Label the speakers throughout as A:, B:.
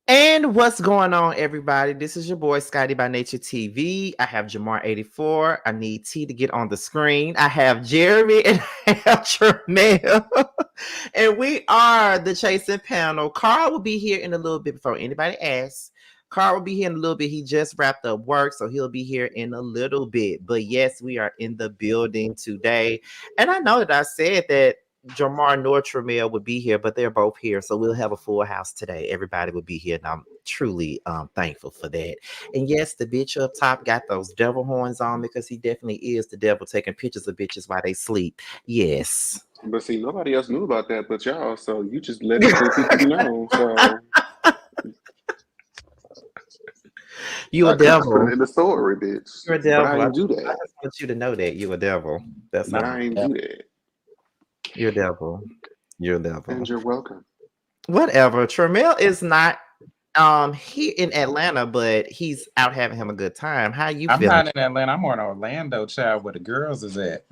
A: And what's going on, everybody? This is your boy Scotty by Nature TV. I have Jamar84. I need T to get on the screen. I have Jeremy and I have Tramel. And we are the Chasing Panel. Carl will be here in a little bit before anybody asks. Carl will be here in a little bit. He just wrapped up work, so he'll be here in a little bit. But yes, we are in the building today. And I know that I said that Jamar nor Tramel would be here, but they're both here, so we'll have a full house today. Everybody will be here, and I'm truly thankful for that. And yes, the bitch up top got those devil horns on because he definitely is the devil taking pictures of bitches while they sleep. Yes.
B: But see, nobody else knew about that but y'all, so you just let people know. So
A: you a devil
B: in the story, bitch.
A: You're a devil.
B: But I didn't do that.
A: I just want you to know that you're a devil. That's not.
B: I didn't do that.
A: You're a devil. You're a devil.
B: And you're welcome.
A: Whatever. Tramel is not here in Atlanta, but he's out having him a good time. How you feeling?
C: I'm not in Atlanta. I'm more in Orlando, child, where the girls is at.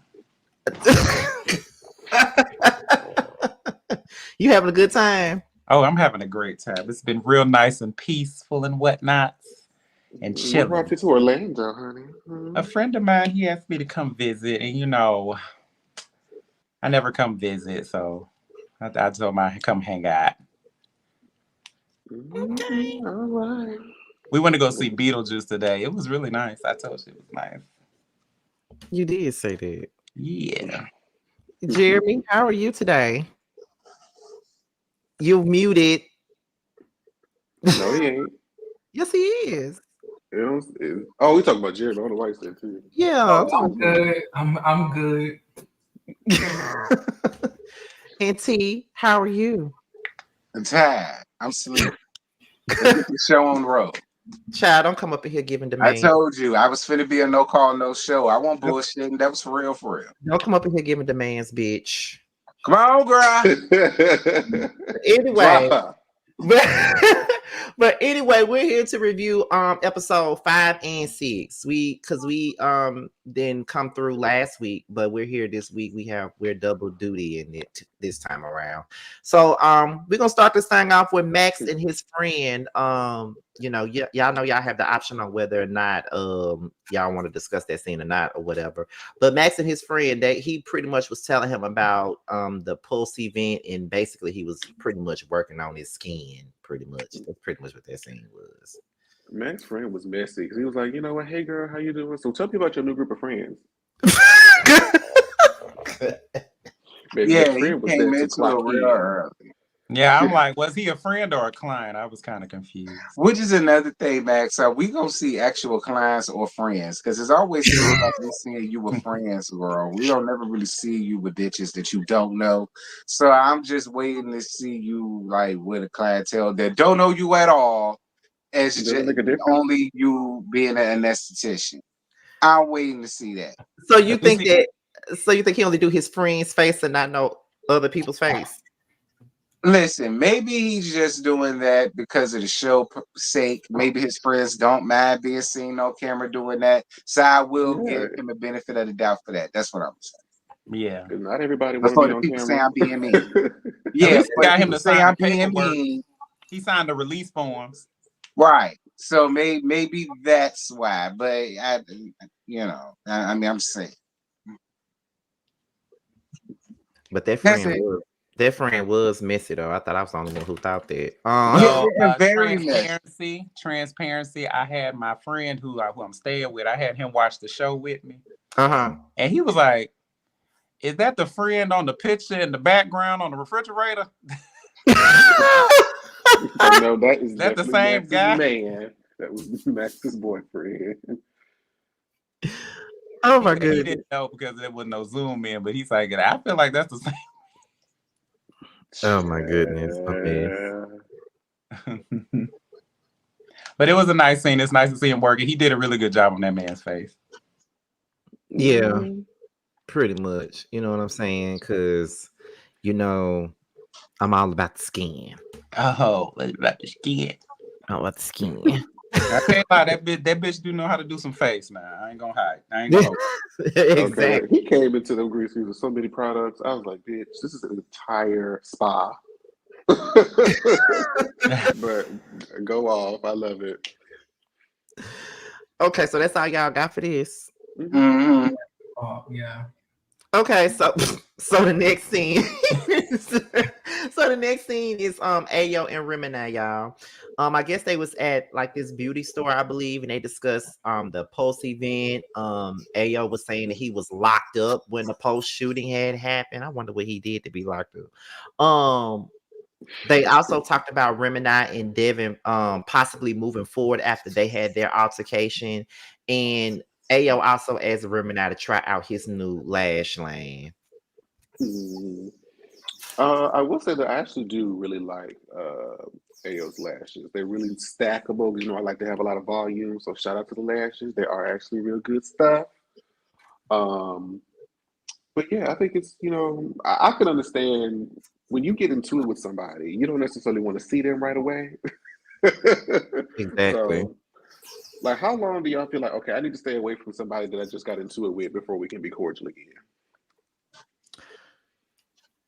A: You having a good time?
C: Oh, I'm having a great time. It's been real nice and peaceful and whatnot. And chilling.
B: What brought you to Orlando, honey?
C: A friend of mine, he asked me to come visit, and you know, I never come visit, so I told him I'd come hang out.
A: Okay.
B: All right.
C: We went to go see Beetlejuice today. It was really nice. I told you it was nice.
A: You did say that.
C: Yeah.
A: Jeremy, how are you today? You muted.
B: No, he ain't.
A: Yes, he is.
B: Oh, we talking about Jeremy on the white side too.
A: Yeah.
D: I'm good. I'm good.
A: And T, how are you?
E: I'm tired. I'm sleepy. Let's get the show on the road.
A: Child, don't come up in here giving demands.
E: I told you I was finna be a no call, no show. I won't bullshit, and that was for real, for real.
A: Don't come up in here giving demands, bitch.
E: Come on, girl.
A: Anyway. But anyway, we're here to review episode 5 and 6. We didn't come through last week, but we're here this week. We're double duty in it this time around. So we're gonna start this thing off with Max and his friend. Y'all know y'all have the option on whether or not y'all want to discuss that scene or not or whatever. But Max and his friend, he pretty much was telling him about the Pulse event, and basically he was pretty much working on his skin. Pretty much, that's pretty much what that scene was.
B: Max's friend was messy because he was like, you know what, hey girl, how you doing? So tell me about your new group of friends.
E: Yeah, he came into it real early.
C: Yeah, I'm like, was he a friend or a client? I was kind of confused.
E: Which is another thing, Max. So we gonna see actual clients or friends, because it's always seems like we're seeing you with friends, girl. We don't never really see you with bitches that you don't know. So I'm just waiting to see you like with a clientele that don't know you at all, as
B: Does it
E: just
B: make a difference?
E: only you being an esthetician. I'm waiting to see that.
A: So you think
C: see-
A: that? So you think he only do his friend's face and not know other people's face?
E: Listen, maybe he's just doing that because of the show sake. Maybe his friends don't mind being seen on camera doing that. So I will give him a benefit of the doubt for that. That's what I'm saying.
C: Yeah.
B: 'Cause not everybody
E: But
B: want to
E: for
B: be
E: the
B: on
E: people say
B: camera.
E: I'm being mean.
C: At
E: Yeah,
C: least
E: but
C: got him
E: people
C: to
E: say
C: sign
E: I'm
C: the
E: being
C: paperwork.
E: mean.
C: He signed the release forms.
E: Right. So maybe that's why. But I mean, I'm saying.
A: But that
E: That's
A: friend
E: it.
A: was messy though. I thought I was the only one who thought that.
C: So
E: Yeah, very much.
C: transparency. I had my friend who I'm staying with. I had him watch the show with me,
A: Uh-huh.
C: and he was like, "Is that the friend on the picture in the background on the refrigerator?"
B: No, that is
C: That the
B: definitely
C: same
B: Max's
C: guy?
B: man. That was Max's boyfriend.
A: Oh my
C: He
A: goodness.
C: didn't know because there was no Zoom in, but he's like, "I feel like that's the same."
A: Oh my goodness. Okay.
C: But it was a nice scene. It's nice to see him working. He did a really good job on that man's face.
A: Yeah, pretty much. You know what I'm saying? Because, I'm all about the skin.
C: Oh, what about the skin?
A: All about the skin.
C: I can't lie, that bitch do know how to do some face now. I ain't gonna hide. I ain't gonna hold it.
A: Exactly.
B: Okay, he came into them grease with so many products. I was like, bitch, this is an entire spa. But go off. I love it.
A: Okay, so that's all y'all got for this.
E: Mhm.
D: Oh, yeah.
A: Okay, so the next scene. So the next scene is Ayo and Remina, y'all. I guess they was at like this beauty store, I believe, and they discussed the post event. Ayo was saying that he was locked up when the post shooting had happened. I wonder what he did to be locked up. They also talked about Remini and Devin possibly moving forward after they had their altercation, and Ayo also asked Remini to try out his new lash line.
B: I will say that I actually do really like Ayo's lashes. They're really stackable. I like to have a lot of volume. So shout out to the lashes. They are actually real good stuff. But yeah, I think it's, I can understand when you get into it with somebody, you don't necessarily want to see them right away.
A: Exactly.
B: So, like, how long do y'all feel like, okay, I need to stay away from somebody that I just got into it with before we can be cordial again?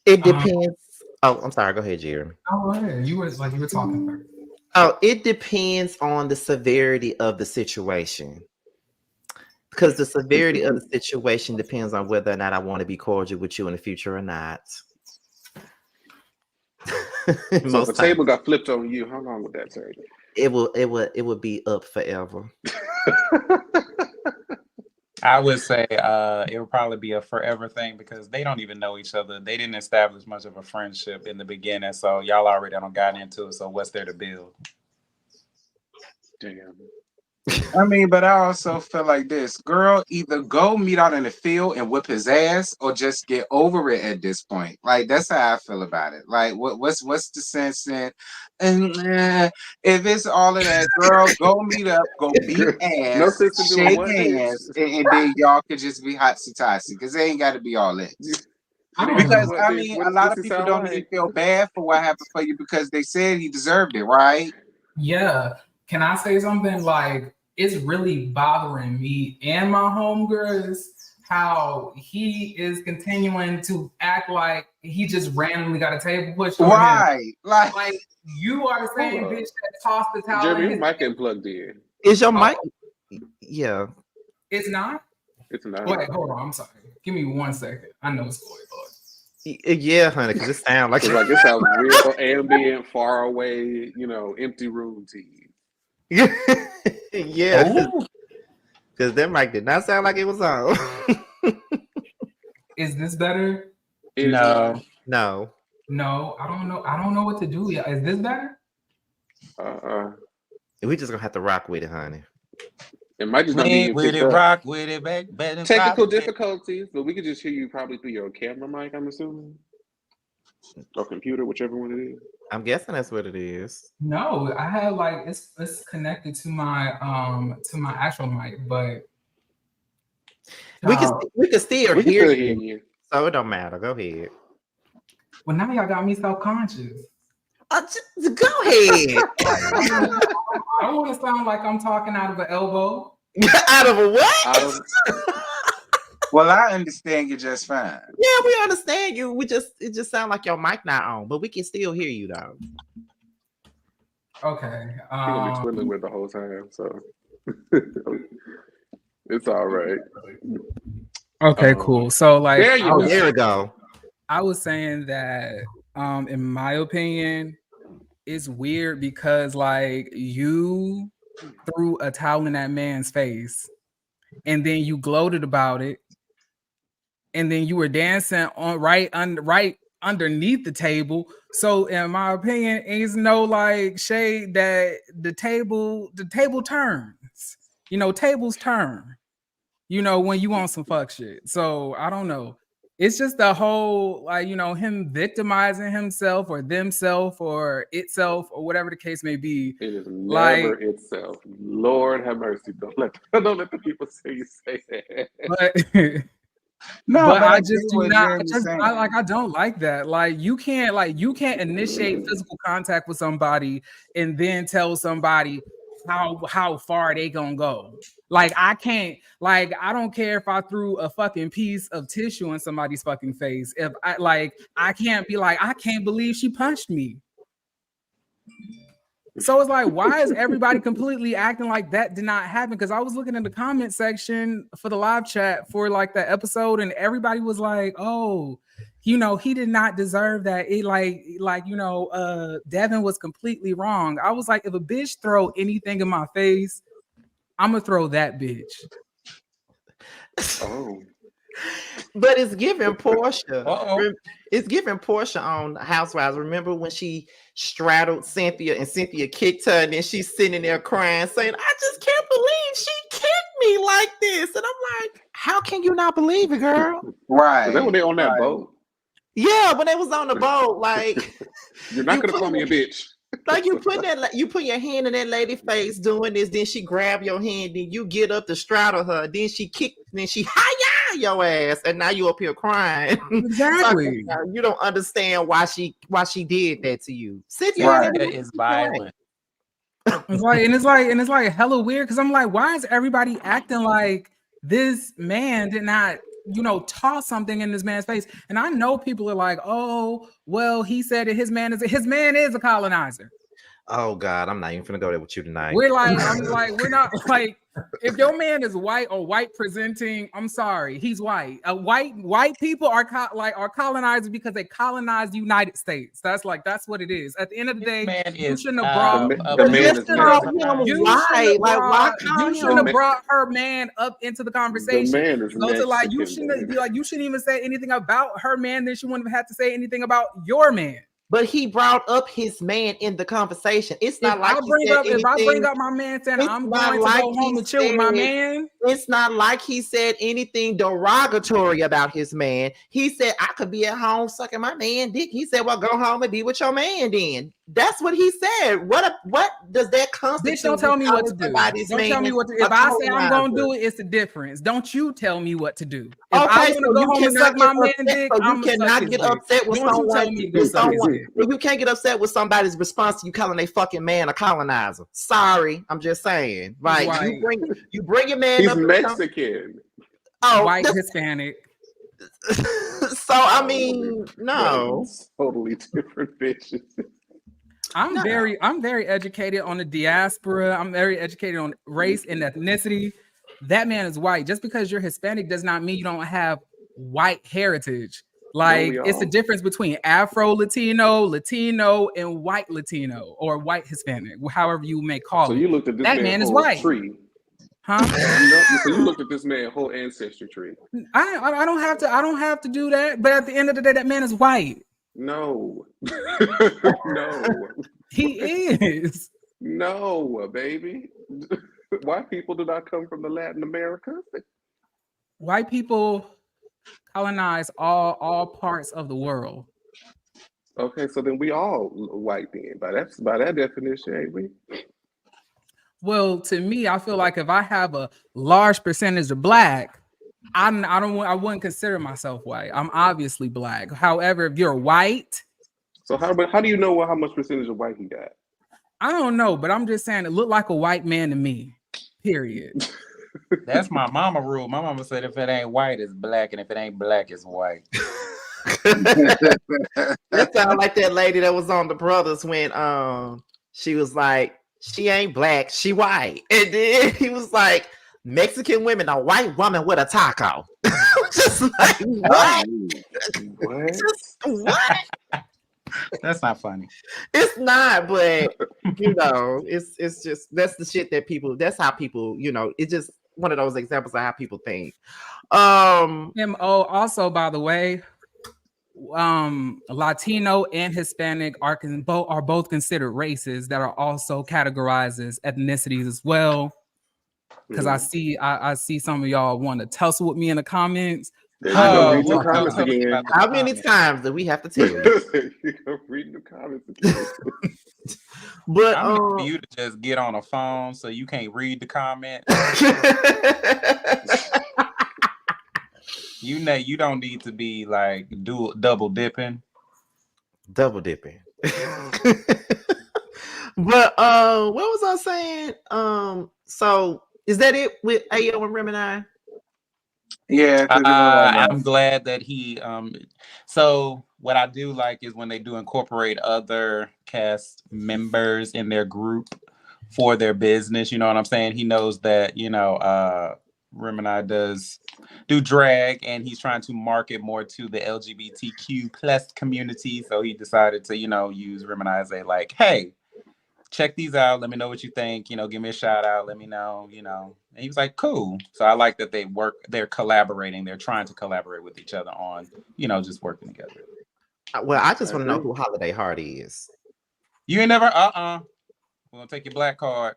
A: It depends. Oh, I'm sorry. Go ahead, Jeremy.
D: Oh, yeah. You were talking first.
A: Oh, it depends on the severity of the situation. Because the severity of the situation depends on whether or not I want to be cordial with you in the future or not.
B: So if
A: Most
B: a
A: times,
B: table got flipped on you, how long would that take?
A: it will be up forever.
C: I would say it would probably be a forever thing because they don't even know each other. They didn't establish much of a friendship in the beginning, so y'all already done gotten into it. So what's there to build?
B: Damn.
E: I mean, but I also feel like this, girl, either go meet out in the field and whip his ass or just get over it at this point. Like, that's how I feel about it. Like, what's the sense in? And if it's all of that, girl, go meet up, go beat ass,
B: No sense in doing
E: shake
B: what,
E: hands,
B: bitch?
E: and then y'all could just be hotsy-totsy because they ain't got to be all that.
D: I don't
E: Because,
D: know.
E: I mean, a lot of people don't even feel bad for what happened for you because they said he deserved it, right?
D: Yeah. Can I say something? Like, it's really bothering me and my homegirls how he is continuing to act like he just randomly got a table pushed on him.
E: Right.
D: Like, you are the same
B: Hold up.
D: bitch that tossed the towel
B: Jeremy,
D: in
B: your
D: his
B: mic ain't plugged in.
A: Is your mic? Yeah.
D: It's not?
B: It's not.
D: Wait, hold on. I'm sorry. Give me 1 second. I know it's going on.
A: Yeah, honey, because it sounds like
B: It sounds real ambient, far away, empty room to you.
A: Yeah. Because that mic did not sound like it was on.
D: Is this better?
B: It is
C: No.
B: not.
A: No.
D: No, I don't know. I don't know what to do yet. Is this better?
A: We just gonna have to rock with it, honey.
B: It might just not be
C: Lean
B: you
C: with
B: picked
C: it,
B: up.
C: rock with it, back, better.
B: Technical difficulties, but we could just hear you probably through your camera mic, I'm assuming. Or computer, whichever one it is.
A: I'm guessing that's what it is.
D: No, I have like it's connected to my actual mic, but
A: We can still
B: We can
A: hear
B: still
A: you,
B: hear you.
A: so it don't matter. Go ahead.
D: well now y'all got me self-conscious.
A: Go ahead.
D: I don't want to sound like I'm talking out of an elbow.
A: Out of a what?
B: Out of,
E: Well, I understand you just fine.
A: Yeah, we understand you. It just sounds like your mic not on, but we can still hear you though.
D: Okay.
B: you're gonna be twiddling with the whole time, so it's all right.
D: Okay, cool. So like
B: There you
A: Oh,
B: go.
A: there we go.
D: I was saying that in my opinion, it's weird because like you threw a towel in that man's face and then you gloated about it. And then you were dancing on right underneath the table. So in my opinion, it's no like shade that the table turns. You know, tables turn. You know, when you want some fuck shit. So I don't know. It's just the whole like, you know, him victimizing himself or themself or itself or whatever the case may be.
B: It is
D: Like-
B: never itself. Lord have mercy. Don't let the people say you say that.
D: But
E: No,
D: but I
E: get
D: just do
E: what
D: not.
E: Jeremy's saying.
D: I don't like that. Like you can't initiate physical contact with somebody and then tell somebody how far they gonna go. Like I can't. Like I don't care if I threw a fucking piece of tissue in somebody's fucking face. If I can't be like I can't believe she punched me. So it's like, why is everybody completely acting like that did not happen? Because I was looking in the comment section for the live chat for like that episode, and everybody was like, "Oh, you know, he did not deserve that." It Devin was completely wrong. I was like, if a bitch throw anything in my face, I'm gonna throw that bitch.
B: Oh.
A: But it's giving Portia.
C: Uh-oh.
A: It's giving Portia on Housewives. Remember when she straddled Cynthia and Cynthia kicked her, and then she's sitting there crying, saying, "I just can't believe she kicked me like this." And I'm like, how can you not believe it, girl?
E: Right.
B: Is that when they on that
E: Right.
B: boat?
A: Yeah, when they was on the boat, like
B: You're not
A: You
B: gonna
A: put
B: call me a bitch.
A: like you put your hand in that lady face doing this, then she grab your hand, then you get up to straddle her, then she kick, then she hi-ya your ass, and now you up here crying.
D: Exactly.
A: You don't understand why she did that to you. Cynthia
E: Right.
A: ain't
C: That
A: even-
C: is violent.
D: It's like hella weird because I'm like, why is everybody acting like this man did not, you know, toss something in this man's face? And I know people are like, oh, well, he said that his man is a colonizer.
A: Oh God, I'm not even gonna go there with you tonight.
D: We're like, we're not like, if your man is white or white presenting, I'm sorry, he's white. White people are colonizers because they colonized the United States. That's what it is. At the end of the day,
C: Man
D: you
C: is
D: shouldn't have brought.
B: The man is
A: Why
D: You shouldn't have brought her man up into the
B: The
D: conversation.
B: man is
D: So to like, you
B: Mexican,
D: shouldn't
B: baby.
D: you shouldn't even say anything about her man. Then she wouldn't have had to say anything about your man.
A: But he brought up his man in the conversation. It's not
D: If
A: like
D: I bring up my man saying
A: It's
D: I'm
A: not
D: going to
A: like
D: go home
A: he
D: and chill with my
A: said-
D: man.
A: It's not like he said anything derogatory about his man. He said, I could be at home sucking my man dick. He said, well, go home and be with your man then. That's what he said. What does that constitute?
D: Bitch, don't tell me what to do.
A: Somebody's
D: Don't tell
A: man
D: me what to do.
A: a
D: If I say I'm
A: colonizer?
D: gonna do it, it's the difference. Don't you tell me what to do. If I
A: Okay,
D: want to
A: so
D: go
A: you
D: home and
A: cannot
D: suck my
A: get
D: man
A: upset.
D: dick,
A: So you
D: I'm
A: cannot get upset with
D: Don't you tell
A: someone.
D: me to do something.
A: You can't get upset with somebody's response to you calling a fucking man a colonizer. Sorry, I'm just saying. Like
D: Right.
A: you bring your man
B: He's
A: up.
B: Mexican.
D: White
A: that's-
D: Hispanic.
A: so I mean, no.
B: Totally different bitches.
D: I'm very educated on the diaspora. I'm very educated on race and ethnicity. That man is white. Just because you're Hispanic does not mean you don't have white heritage. Like
B: we
D: it's the
B: all?
D: difference between Afro Latino, and white Latino or white Hispanic, however you may call
B: So
D: it.
B: you looked at this
D: That man
B: man's
D: is
B: whole
D: white.
B: tree.
D: Huh?
B: So you looked at this man's whole ancestry tree.
D: I don't have to do that. But at the end of the day, that man is white.
B: No. No.
D: He is.
B: No, baby. White people do not come from the Latin America.
D: White people colonize all parts of the world.
B: Okay, so then we all white then. By that definition, ain't we?
D: Well, to me, I feel like if I have a large percentage of black, I wouldn't consider myself white. I'm obviously black. However, if you're white,
B: So how do you know how much percentage of white he got?
D: I don't know, but I'm just saying it looked like a white man to me. Period.
C: That's my mama rule. My mama said if it ain't white, it's black, and if it ain't black, it's white.
A: That sound like that lady that was on The Brothers when she was like, she ain't black, she white. And then he was like, Mexican women, a white woman with a taco. Just like, what?
B: What?
A: Just what?
C: That's not funny.
A: It's not, but you know, it's just that's the shit that people, that's how people, you know, it's just one of those examples of how people think.
D: Also, by the way, Latino and Hispanic are both considered races that are also categorized as ethnicities as well. Because I see some of y'all want to tussle with me in the comments.
B: There you go, read the
C: what-
B: comments
C: what-
B: again.
A: How many times do we have to tell you?
B: You go read the comments again.
A: But
C: I'm looking for you to just get on a phone so you can't read the comment. You know, you don't need to be like double dipping.
A: double dipping. But what was I saying? So is that it with Ayo and Remini?
E: Yeah, 'cause
C: I'm glad that he so what I do like is when they do incorporate other cast members in their group for their business, you know what I'm saying? He knows that, you know, Remini does do drag and he's trying to market more to the LGBTQ plus community, so he decided to, you know, use Remini as a like, hey, check these out, let me know what you think, you know, give me a shout out, let me know, you know. And he was like, cool. So I like that they're collaborating, they're trying to collaborate with each other on, you know, just working together.
A: Well, I just want to know
B: agree.
A: who Holiday Heart is.
C: You ain't never we're gonna take your black card.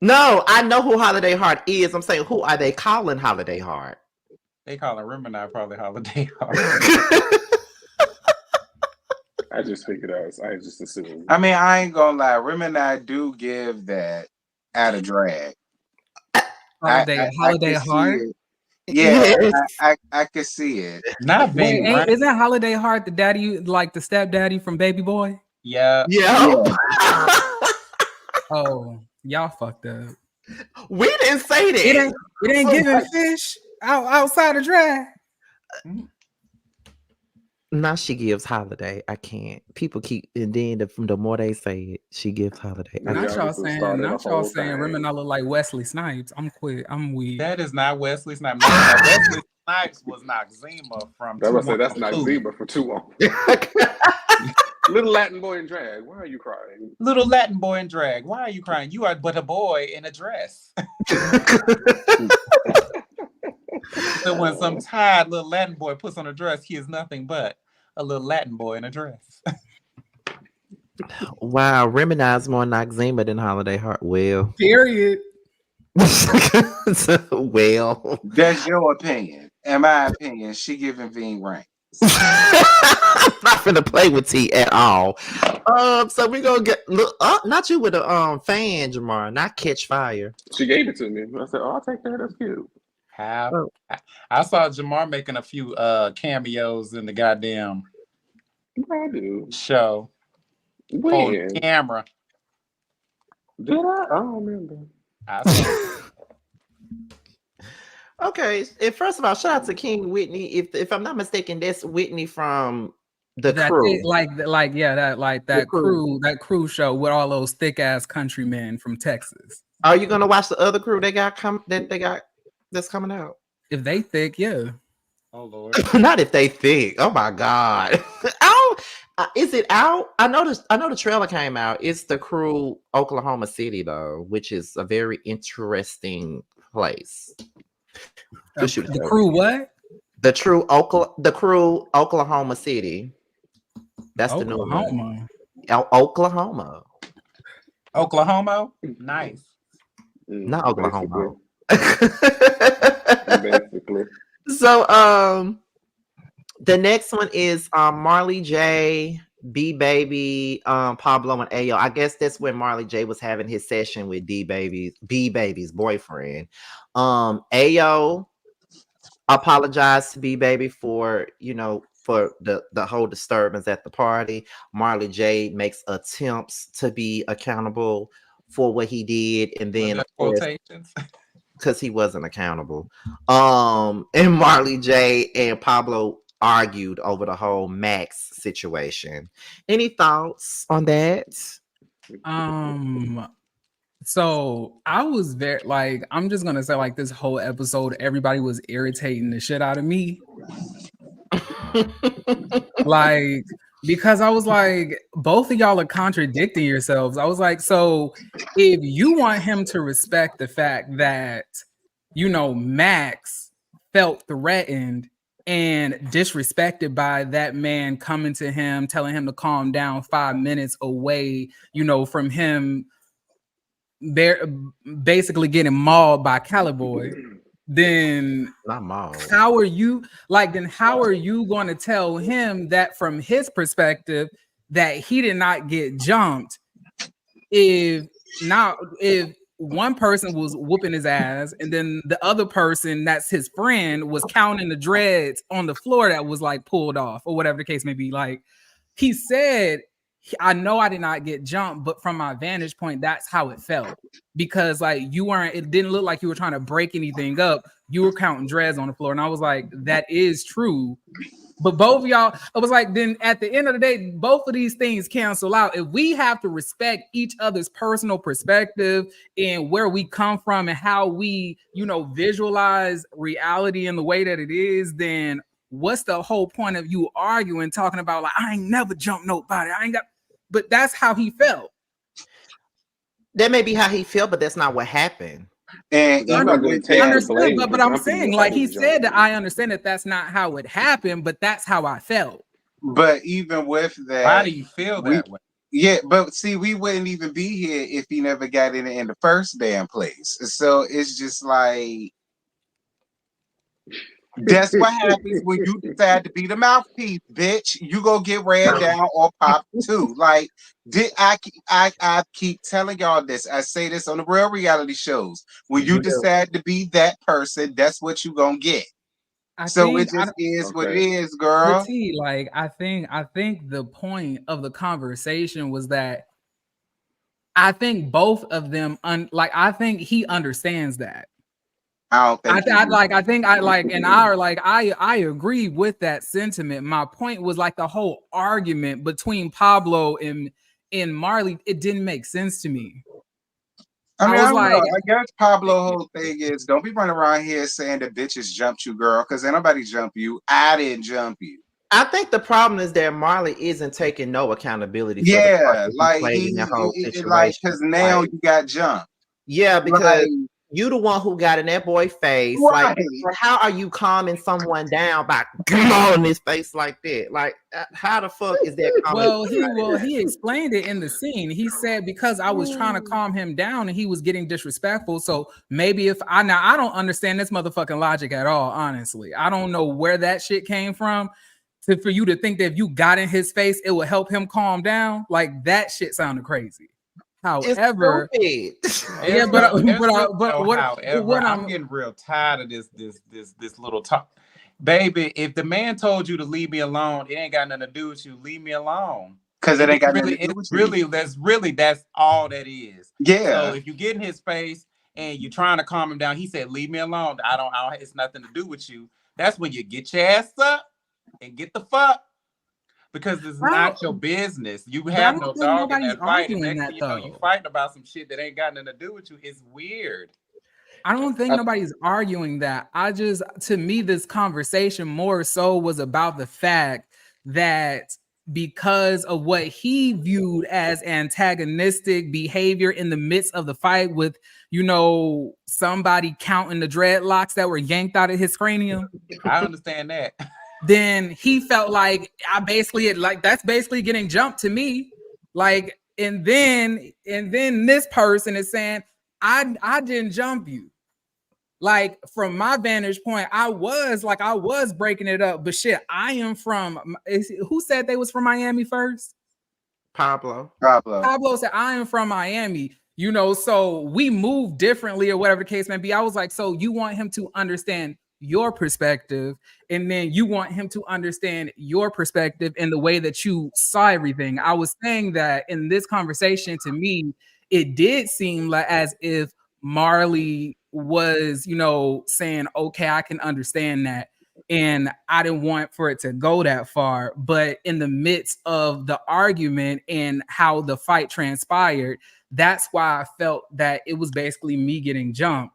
A: No, I know who Holiday Heart is. I'm saying, who are they calling Holiday Heart?
C: They call it Remini probably Holiday Heart.
B: I just figured out. I just assumed.
E: I mean, I ain't gonna lie, Remini do give that at a drag.
D: Holiday
E: can see
D: Heart.
E: it. Yeah,
A: Yes.
E: I can see it.
C: Not
D: Wait,
C: Ving, right?
D: isn't Holiday Heart the daddy, like the stepdaddy from Baby Boy?
C: Yeah.
A: Yeah.
D: Oh, y'all fucked up.
A: We didn't say that.
D: It ain't giving fish outside of drag.
A: Now she gives Holiday. I can't. People keep, and then from the more they say it, she gives Holiday.
B: Yeah.
D: Not y'all
B: just
D: saying,
B: started the whole thing.
D: Remini look like Wesley Snipes. I'm quit. I'm weak.
C: That is not Wesley Snipes. No, Wesley Snipes was Noxzema from
B: I was say that's
C: 212.
B: not Zebra for too long. Little Latin boy in drag. Why are you crying?
C: Little Latin boy in drag. Why are you crying? You are but a boy in a dress. So when some tired little Latin boy puts on a dress, he is nothing but a little Latin boy in a dress.
A: Wow, Remini's more Noxzema than Holiday Heart. Well,
D: Period.
A: well,
E: That's your opinion. In my opinion, she giving Ving rank.
A: I'm not gonna play with T at all. So we gonna get look up, not you with a fan, Jamar, not catch fire.
B: She gave it to me. I said, "Oh, I'll take that. That's cute."
C: How?
A: Oh.
C: I saw Jamar making a few cameos in the goddamn
B: I do.
C: show.
B: When?
C: On camera.
B: Did I? I don't remember.
C: I saw
A: Okay, and first of all, shout out to King Whitney. If I'm not mistaken, that's Whitney from the crew.
D: That
A: Crew.
D: crew show with all those thick ass countrymen from Texas.
A: Are you gonna watch the other crew that's coming out?
D: If they thick, yeah.
C: Oh Lord.
A: Not if they think. Oh my god. Is it out? I know the trailer came out. It's the crew Oklahoma City though, which is a very interesting place.
D: The crew what?
A: The crew Oklahoma City. That's the new one.
D: Oklahoma.
A: Oklahoma.
C: Oklahoma, nice.
A: Not Oklahoma.
B: Basically.
A: So the next one is Marley J, B Baby, Pablo, and Ayo. I guess that's when Marley J was having his session with B Baby's boyfriend. Ayo apologized to B Baby for, for the whole disturbance at the party. Marley J makes attempts to be accountable for what he did, and then of course,
C: quotations.
A: because he wasn't accountable. And Marley J and Pablo argued over the whole Max situation. Any thoughts on that?
D: So I was very like, I'm just gonna say, like, this whole episode, everybody was irritating the shit out of me. Like, because I was like, both of y'all are contradicting yourselves. I was like, so if you want him to respect the fact that, Max felt threatened and disrespected by that man coming to him, telling him to calm down 5 minutes away, from him, they're basically getting mauled by Caliboy, then
A: Not mauled.
D: how are you going to tell him that from his perspective that he did not get jumped if one person was whooping his ass and then the other person that's his friend was counting the dreads on the floor that was like pulled off or whatever the case may be? Like, he said, I know I did not get jumped, but from my vantage point, that's how it felt. Because like it didn't look like you were trying to break anything up. You were counting dreads on the floor. And I was like, that is true. But both of y'all, I was like, then at the end of the day, both of these things cancel out. If we have to respect each other's personal perspective and where we come from and how we, visualize reality in the way that it is, then what's the whole point of you arguing, talking about like, I ain't never jumped nobody. But that's how he felt.
A: That may be how he felt, but that's not what happened.
B: And
D: I
B: I'm not going to take the
D: understand,
B: blame
D: but
B: for
D: I'm
B: jumping
D: saying,
B: if
D: like,
B: I
D: he
B: didn't
D: said
B: jump.
D: that I understand that that's not how it happened, but that's how I felt.
E: But even with that,
C: Why do you feel that way?
E: Yeah, but see, we wouldn't even be here if he never got in the first damn place. So it's just like, that's what happens when you decide to be the mouthpiece, bitch. You go get ran down or popped too. Like, I keep telling y'all this. I say this on the real reality shows. When you decide to be that person, that's what you gonna get. It just is what it is, girl.
D: But see, like, I think the point of the conversation was that I think both of them, I think he understands that. I agree with that sentiment. My point was like the whole argument between Pablo and Marley, it didn't make sense to me.
E: I guess Pablo's whole thing is don't be running around here saying that bitches jumped you, girl, because ain't nobody jump you. I didn't jump you.
A: I think the problem is that Marley isn't taking no accountability.
E: Yeah, because now you got jumped.
A: Yeah, because you the one who got in that boy's face.
E: Right.
A: Like, how are you calming someone down by on his face like that? Like, how the fuck is that?
D: He explained it in the scene. He said because I was trying to calm him down and he was getting disrespectful. So maybe I don't understand this motherfucking logic at all. Honestly, I don't know where that shit came from. For you to think that if you got in his face, it would help him calm down. Like, that shit sounded crazy. However,
C: I'm getting real tired of this little talk, baby. If the man told you to leave me alone, it ain't got nothing to do with you. Leave me alone,
E: because it ain't got nothing to do with you.
C: That's all that is.
E: Yeah.
C: So if you get in his face and you're trying to calm him down, he said, "Leave me alone. I don't. It's nothing to do with you." That's when you get your ass up and get the fuck. Because it's not your business. You have no dog in that fight. And next thing you know, you fighting about some shit that ain't got nothing to do with you. It's weird.
D: I don't think nobody's arguing that. To me, this conversation more so was about the fact that because of what he viewed as antagonistic behavior in the midst of the fight with, somebody counting the dreadlocks that were yanked out of his cranium.
C: I understand that.
D: then he felt like I basically like that's basically getting jumped to me. Like, and then this person is saying, I didn't jump you. Like, from my vantage point, I was breaking it up, but shit, I am from who said they was from Miami first?
A: Pablo.
D: Pablo said, I am from Miami, you know, so we move differently or whatever the case may be. I was like, so you want him to understand your perspective, and then you want him to understand your perspective in the way that you saw everything. I was saying that in this conversation, to me, it did seem like as if Marley was, you know, saying, okay, I can understand that. And I didn't want for it to go that far. But in the midst of the argument and how the fight transpired, that's why I felt that it was basically me getting jumped.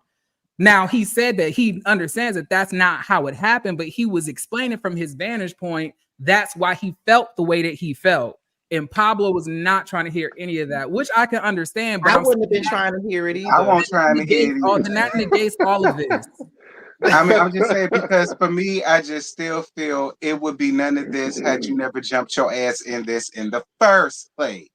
D: Now, he said that he understands that that's not how it happened, but he was explaining from his vantage point, that's why he felt the way that he felt. And Pablo was not trying to hear any of that, which I can understand. But
A: I wouldn't have been trying to hear it either.
E: I won't try to hear it either.
D: Then that negates all of this.
E: I mean, I'm just saying, because for me, I just still feel it would be none of this had you never jumped your ass in this in the first place.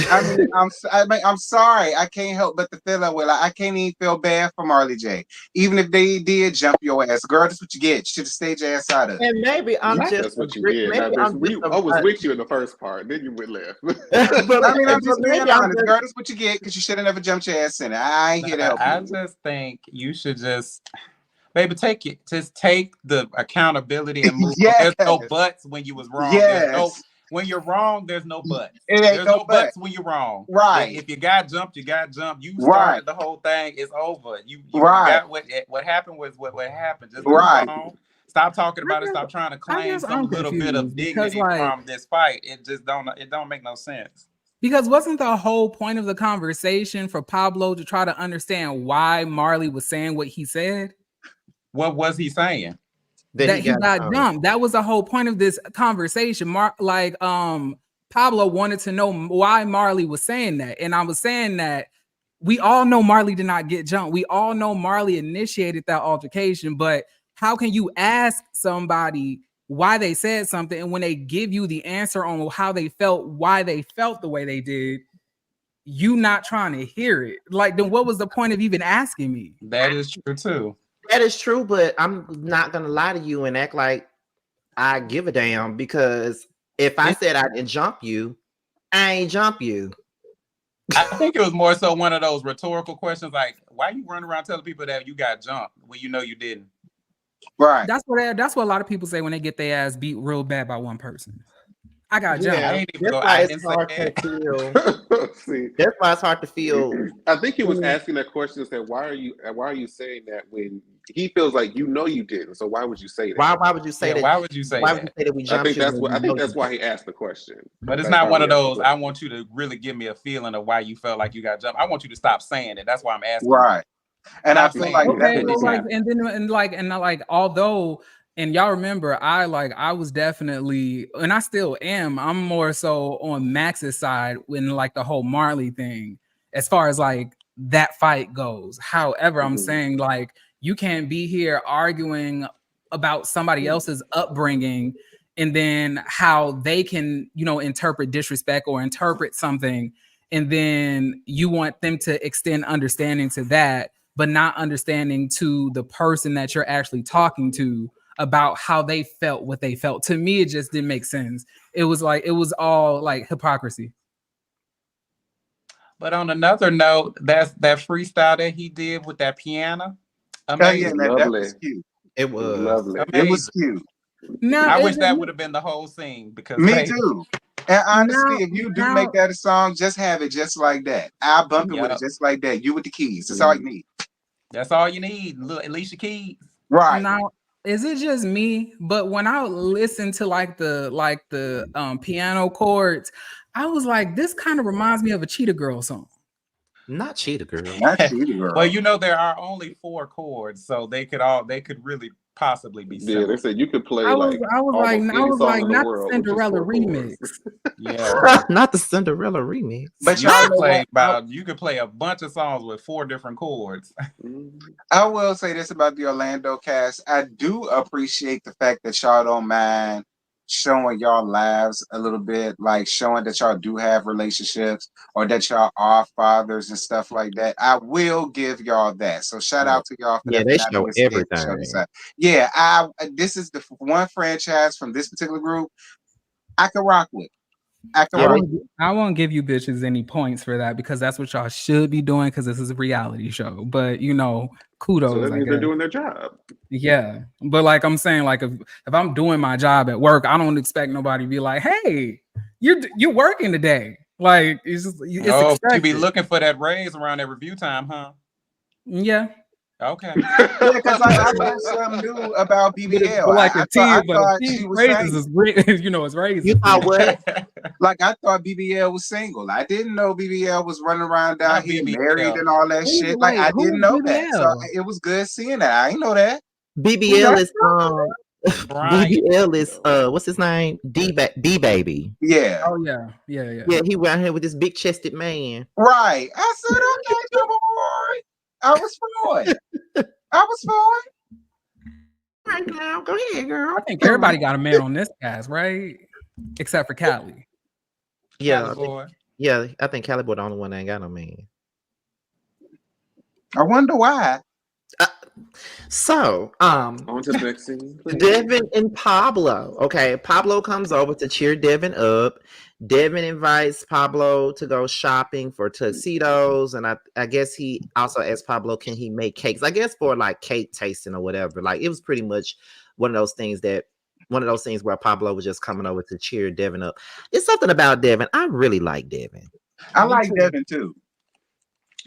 E: I mean, I'm sorry. I can't help but to feel that way. Like, I can't even feel bad for Marley J. Even if they did jump your ass, girl, that's what you get. You should have stayed your ass out of it.
A: And maybe I'm
B: That's what you did. I was with you in the first part, then you went left.
A: But
E: I mean, I'm just being honest.
A: just-
E: Girl, that's what you get because you should have never jumped your ass in it. I ain't here to help
C: I
E: you.
C: just think you should just, baby, just take the accountability and move.
E: Yes.
C: There's no buts when you was wrong.
E: Yes.
C: When you're wrong, there's no buts.
E: It ain't
C: There's
E: no
C: no buts when you're wrong.
E: Right.
C: If you got jumped, you got jumped. You
E: Right.
C: started the whole thing. It's over. You
E: Right.
C: got what happened was what happened. Just move
E: Right.
C: on. Stop talking about it. Stop trying to claim some little bit of dignity from this fight. It just don't make no sense.
D: Because wasn't the whole point of the conversation for Pablo to try to understand why Marley was saying what he said?
C: What was he saying?
D: That he got jumped. That was the whole point of this conversation. Pablo wanted to know why Marley was saying that. And I was saying that we all know Marley did not get jumped. We all know Marley initiated that altercation, but how can you ask somebody why they said something, and when they give you the answer on how they felt, why they felt the way they did, you not trying to hear it? Like, then what was the point of even asking me?
C: That is true too.
A: That is true, but I'm not gonna lie to you and act like I give a damn, because if I said I didn't jump you, I ain't jump you.
C: I think it was more so one of those rhetorical questions, like, why you running around telling people that you got jumped when you know you didn't?
E: Right.
D: That's what a lot of people say when they get their ass beat real bad by one person. I got jumped.
C: I ain't even
A: That's
C: go.
A: why
C: I
A: it's
C: didn't
A: hard
C: say
A: to
C: that.
A: feel.
B: See,
A: That's why it's hard to feel.
B: I think he was asking that question and said, why are you saying that when he feels like you know you didn't? So why would you say that?
A: Why would you say
C: Yeah,
A: that?
C: why would you say
A: Why
C: that?
A: would you say that we
B: I
A: jumped
B: think
A: you
B: that's
A: when
B: what
A: you
B: I think
A: know
B: that's
A: you
B: why he asked the question.
C: But it's
B: That's
C: not
B: why
C: one
B: he
C: of
B: asked the
C: those,
B: question.
C: I want you to really give me a feeling of why you felt like you got jumped. I want you to stop saying it. That's why I'm asking.
E: Right. And I feel
C: saying
E: like
C: it.
E: that's
D: Okay,
E: what
D: well,
E: he's
D: like, although, and y'all remember, I was definitely, and I still am, I'm more so on Max's side when like the whole Marley thing, as far as like that fight goes. However, I'm saying, like, you can't be here arguing about somebody else's upbringing and then how they can, you know, interpret disrespect or interpret something, and then you want them to extend understanding to that, but not understanding to the person that you're actually talking to about how they felt what they felt. To me, it just didn't make sense. It was all like hypocrisy.
C: But on another note, that freestyle that he did with that piano,
E: yeah,
C: amazing.
E: that was cute.
A: It was
B: Lovely.
E: It was cute.
D: Now,
C: I wish that would have been the whole scene, because
E: Me too. And honestly,
D: Now-
E: if you do
D: now-
E: make that a song, just have it just like that. I'll bump it with it
C: Yup.
E: just like that. You with the keys. That's all you need.
C: That's all you need. Alicia Keys.
E: Right.
D: Now, is it just me? But when I listen to like the piano chords, I was like, this kind of reminds me of a Cheetah Girl song.
A: not Cheetah Girl.
E: Not Cheetah Girl.
C: Well, you know, there are only 4 chords, so they could really possibly be
B: Yeah, they
C: similar.
B: said you could play
D: I was
B: like
D: like,
B: almost any song in the
D: not
B: world
D: the
B: with just
D: Cinderella
B: 4 chords.
D: remix.
C: Yeah.
A: Not the Cinderella remix.
E: But
C: You
E: y'all
C: could
E: know
C: play
E: what?
C: you could play a bunch of songs with 4 different chords.
B: Mhm.
E: I will say this about the Orlando cast. I do appreciate the fact that y'all don't mind showing y'all lives a little bit, like showing that y'all do have relationships or that y'all are fathers and stuff like that. I will give y'all that. So shout out to y'all for
A: Yeah,
E: that.
A: they
E: for not
A: show
E: being scared to show
A: everything.
E: this out. Yeah, this is the one franchise from this particular group I can rock with. I can
A: Yeah,
E: rock.
D: I won't give you bitches any points for that because that's what y'all should be doing because this is a reality show. But you know,
B: So
D: kudos.
B: that
D: I
B: means they're
D: guess.
B: doing their job.
D: Yeah, but like I'm saying, like if I'm doing my job at work, I don't expect nobody to be like, "Hey, you're working today." Like it's just it's
C: Oh, but
D: expected.
C: you be looking for that raise around that review time, huh?
D: Yeah,
C: Okay.
E: Yeah, because I learned something new about BBL.
D: but like
E: I
D: a T,
E: thought she was
D: raises
E: single.
D: is you know it's raises.
A: You thought what?
E: Like I thought BBL was single. I didn't know BBL was running around down
C: Not
E: here
C: BBL.
E: married and all that shit. Like I
D: Who
E: didn't
D: is
E: know that. So
D: BBL?
E: it was good seeing that. I didn't know that.
A: BBL is
C: Brian.
A: BBL is what's his name? D baby.
E: Yeah.
D: Oh yeah.
A: Yeah, he around here with this big chested man.
E: Right. I said, okay, double boy. I was for it. I was for it.
A: All right, now go ahead, girl.
D: I think everybody got a man on this cast, right? Except for Callie.
A: Yeah,
C: Cali boy.
A: I think Cali Boy the only one that ain't got no man.
E: I wonder why.
A: So,
B: On to the next scene, please.
A: Devin and Pablo. Okay, Pablo comes over to cheer Devin up. Devin invites Pablo to go shopping for tuxedos, and I guess he also asked Pablo, can he make cakes? I guess for like cake tasting or whatever. Like it was pretty much one of those things where Pablo was just coming over to cheer Devin up. It's something about Devin. I really like Devin.
E: I like Devin too.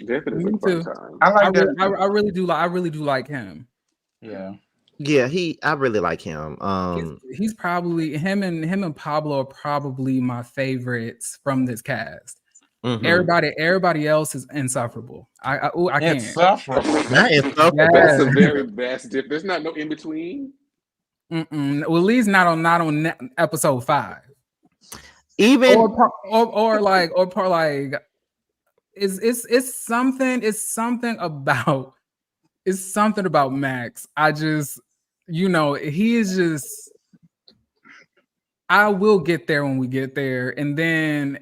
B: Devin is
D: Me
B: a fun
D: too.
B: time.
E: I
D: I
E: like
D: really,
E: Devin.
D: I really do like him.
C: Yeah.
A: Yeah, I really like him.
D: He's probably him and Pablo are probably my favorites from this cast.
A: Mhm.
D: Everybody else is insufferable. I can't.
C: Insufferable.
A: That is so
D: Yeah.
B: That's a very vast dip. There's not no in between.
D: Well, at least not on episode 5.
A: even
D: Or like it's something about Max. I just he is just. I will get there when we get there, and then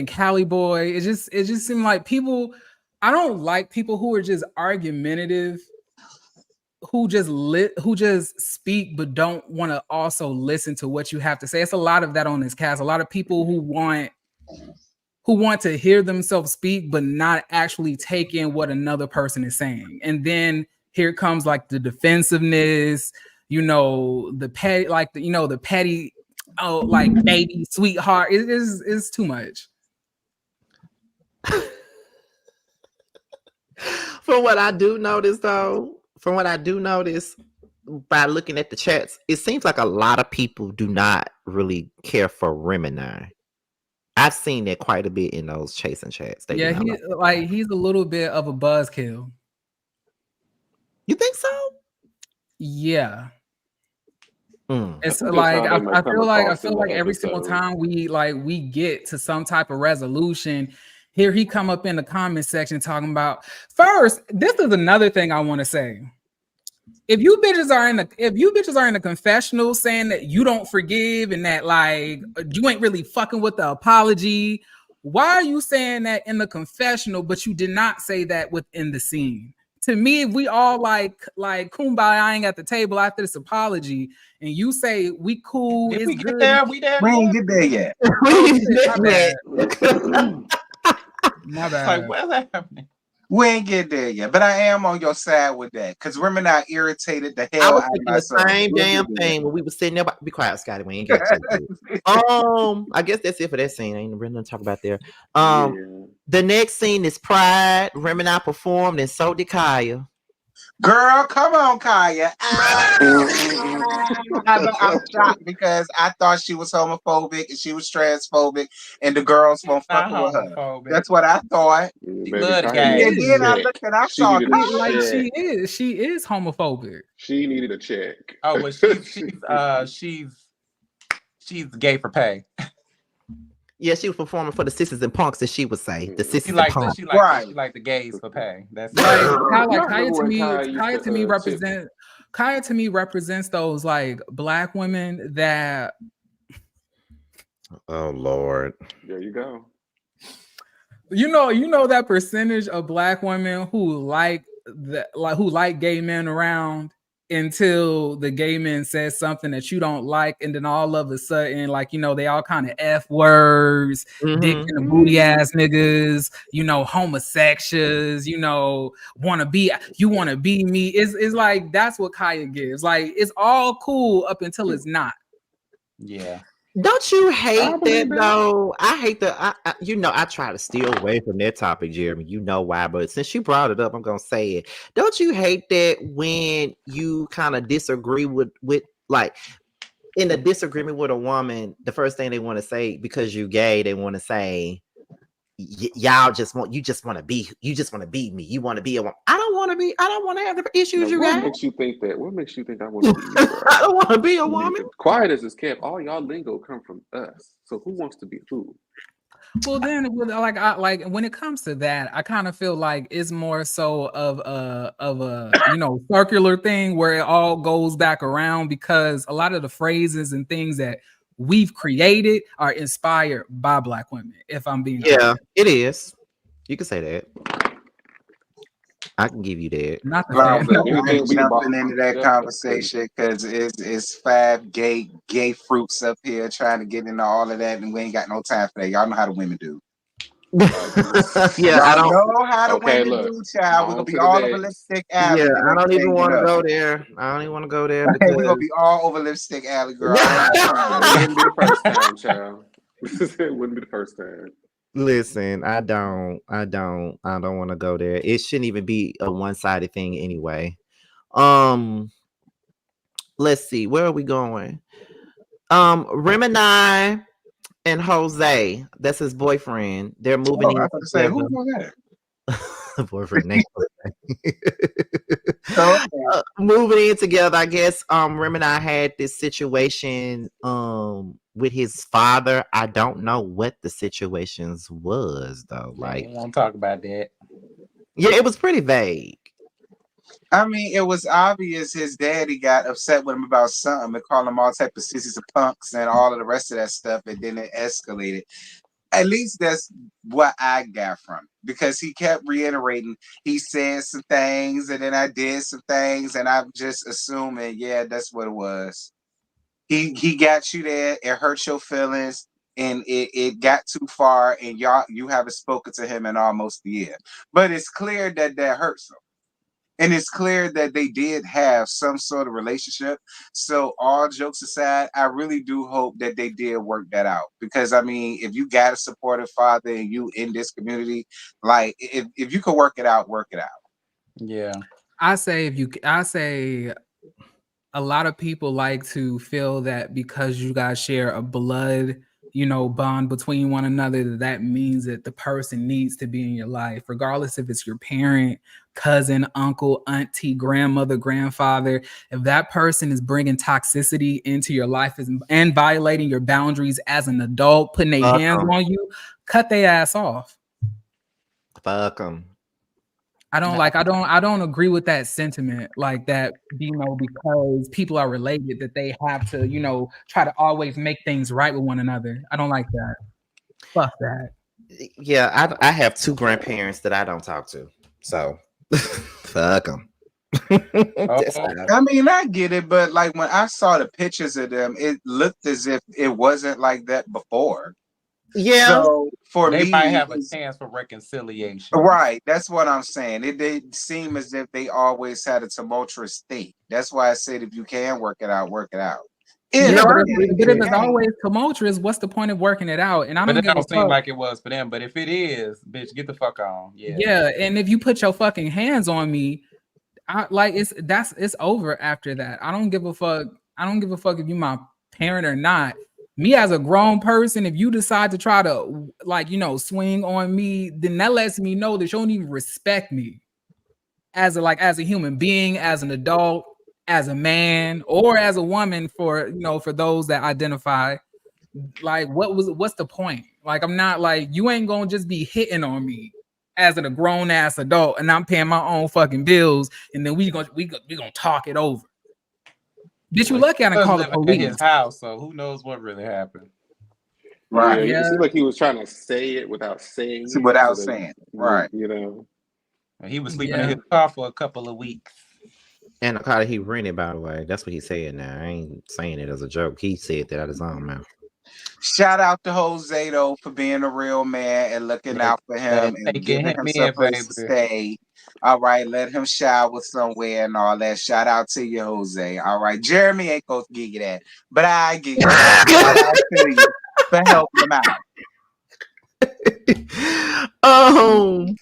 D: Cali Boy. It just seemed like people. I don't like people who are just argumentative, who just speak but don't want to also listen to what you have to say. It's a lot of that on this cast. A lot of people who want to hear themselves speak but not actually take in what another person is saying. And then here comes like the defensiveness, the petty, like the petty, oh, like baby sweetheart. It's too much.
A: From what I do notice by looking at the chats, it seems like a lot of people do not really care for Remini. I've seen that quite a bit in those chasing chats. They do not
D: He's a little bit of a buzzkill.
A: You think so?
D: Yeah. It's
B: I think
D: like
B: that's how they might
D: I
B: come
D: feel like
B: across in the
D: every single
B: episode.
D: time we get to some type of resolution, here he come up in the comment section talking about first. This is another thing I want to say. If you bitches are in the confessional saying that you don't forgive and that like you ain't really fucking with the apology, why are you saying that in the confessional but you did not say that within the scene? To me, if we all like kumbayaing at the table after this apology, and you say we cool,
C: Did
D: it's
C: we get
D: good.
C: there? We there?
E: We ain't get there yet.
D: My
C: It's
D: bad.
C: like, what's happening?
E: We ain't get there yet. But I am on your side with that. Because women are irritated the
A: I
E: hell
A: was
E: out of
A: thinking the
E: myself.
A: same
E: We'll
A: damn
E: get there.
A: thing when we were sitting there. Be quiet, Scotty. We ain't got to it. I guess that's it for that scene. Ain't really nothing to talk about there.
B: Yeah.
A: The next scene is Pride. Remini performed, and so did Kaya.
E: Girl, come on, Kaya. I'm shocked because I thought she was homophobic and she was transphobic, and the girls won't fuck
C: Not
E: with her.
C: homophobic.
E: That's what I thought.
C: She
B: Baby,
C: love the
B: Kaya
C: game.
B: needed
E: And then
B: a
E: I
B: check.
E: looked and I
B: She
E: saw
B: needed a
D: Like
B: check.
D: she is homophobic.
B: She needed a check.
C: Oh, well, she's gay for pay.
A: Yeah, she was performing for the sisters and punks, as she would say. The
B: She
A: sisters
C: She
A: and
C: like
A: punks.
C: she
E: Right.
C: like the gays for pay. That's
D: Like
B: Y'all
D: Kaya
B: remember when Kaya used to,
D: Kaya to me represents those like black women that
A: Oh Lord.
B: There you go.
D: you know that percentage of black women who like gay men around until the gay man says something that you don't like, and then all of a sudden, like, you know, they all kind of F words, dick in the booty ass niggas, you know, homosexuals, you know, want to be me. It's like that's what Kaya gives. Like, it's all cool up until it's not.
C: yeah.
A: Don't you hate
B: I
A: that
B: believe that.
A: though? I hate I try to steer away from that topic, Jeremy. You know why, but since you brought it up, I'm gonna say it. Don't you hate that when you kind of disagree with like in a disagreement with a woman, the first thing they want to say, because you gay, they want to say y'all just want to be me. You want to be a woman. I don't want to have the issues you
B: What
A: got.
B: makes you think that? What makes you think I want to be you, girl?
A: I don't want to be a woman.
B: Quiet as it's kept. All y'all lingo come from us. So who wants to be who?
D: Well, then, like when it comes to that, I kind of feel like it's more so of a you know, circular thing where it all goes back around, because a lot of the phrases and things that we've created are inspired by black women. If I'm being honest.
A: It is. You can say that. I can give you that.
D: Not the
E: Well,
D: fact.
B: Anything we
E: jumping
B: bought-
E: into that
B: Yeah,
E: conversation because it's 5 gay fruits up here trying to get into all of that, and we ain't got no time for that. Y'all know how the women do.
A: Yeah, I
E: Y'all
A: don't.
E: know how the
B: Okay,
E: women
B: look,
E: do, child. We're
B: on
E: gonna be
B: to the
E: all over
B: next.
E: Lipstick Alley.
A: Yeah,
E: the
A: I
E: next
A: don't
E: thing
A: even
E: you
A: want to
E: know.
A: go there. I don't even want to go there
E: Okay,
A: because
E: we're gonna be all over Lipstick Alley, girl.
B: It wouldn't be the first time, child. It wouldn't be the first time.
A: listen, I don't want to go there. It shouldn't even be a one-sided thing anyway. Let's see, where are we going? Remini and Jose, that's his boyfriend. They're moving
E: Oh, I
A: in
E: was about to say,
A: together.
E: who's on that?
A: Boyfriend name.
E: So,
A: Moving in together, I guess. Remini had this situation with his father. I don't know what the situations was though. Like,
C: We won't talk about that.
A: yeah, it was pretty vague.
E: I mean, it was obvious his daddy got upset with him about something and called him all type of sissies and punks and all of the rest of that stuff, and then it escalated. At least that's what I got from it, because he kept reiterating, he said some things and then I did some things, and I'm just assuming, yeah, that's what it was. He got you there, it hurt your feelings, and it got too far, and you haven't spoken to him in almost a year. But it's clear that hurts him. And it's clear that they did have some sort of relationship. So all jokes aside, I really do hope that they did work that out. Because I mean, if you got a supportive father and you in this community, like if you can work it out, work it out.
C: Yeah.
D: I say a lot of people like to feel that because you guys share a blood, you know, bond between one another, that means that the person needs to be in your life, regardless if it's your parent, cousin, uncle, auntie, grandmother, grandfather. If that person is bringing toxicity into your life and violating your boundaries as an adult, putting their hands on you, cut their ass off.
A: Fuck them.
D: I don't agree with that sentiment, like that, you know, because people are related, that they have to, you know, try to always make things right with one another. I don't like that. Fuck that.
A: Yeah, I have 2 grandparents that I don't talk to, so fuck them.
E: I mean, I get it, but like when I saw the pictures of them, it looked as if it wasn't like that before.
A: Yeah.
E: So for
C: They
E: me,
C: might have a chance for reconciliation.
E: right. That's what I'm saying. It seem as if they always had a tumultuous state. That's why I said if you can work it out, work it out.
D: Yeah, but if it's always tumultuous, what's the point of working it out? And I don't
C: But it
D: give a
C: don't seem
D: fuck.
C: like it was for them. But if it is, bitch, get the fuck on. Yeah.
D: Yeah, and if you put your fucking hands on me, It's over after that. I don't give a fuck. I don't give a fuck if you my parent or not. Me as a grown person, if you decide to try to swing on me, then that lets me know that you don't even respect me as a human being, as an adult, as a man, or as a woman for those that identify. Like, what's the point? Like, I'm not like, you ain't gonna just be hitting on me as a grown ass adult, and I'm paying my own fucking bills, and then we gonna talk it over. Bitch, you lucky I didn't call the
C: Living at
D: police.
C: his house, so who knows what really happened.
E: Right.
B: Yeah, it seemed like he was trying to say it without saying it.
E: Without saying, right.
B: You know.
C: And he was sleeping in his car for a couple of weeks.
A: And the car that he rented, by the way, that's what he said now. I ain't saying it as a joke. He said that out of his own mouth.
E: Shout out to Jose though for being a real man and looking out for him and giving him some place to stay. All right, let him shower somewhere and all that. Shout out to you, Jose. All right, Jeremy ain't gonna give you that, but I give you that. I tell you for helping him out.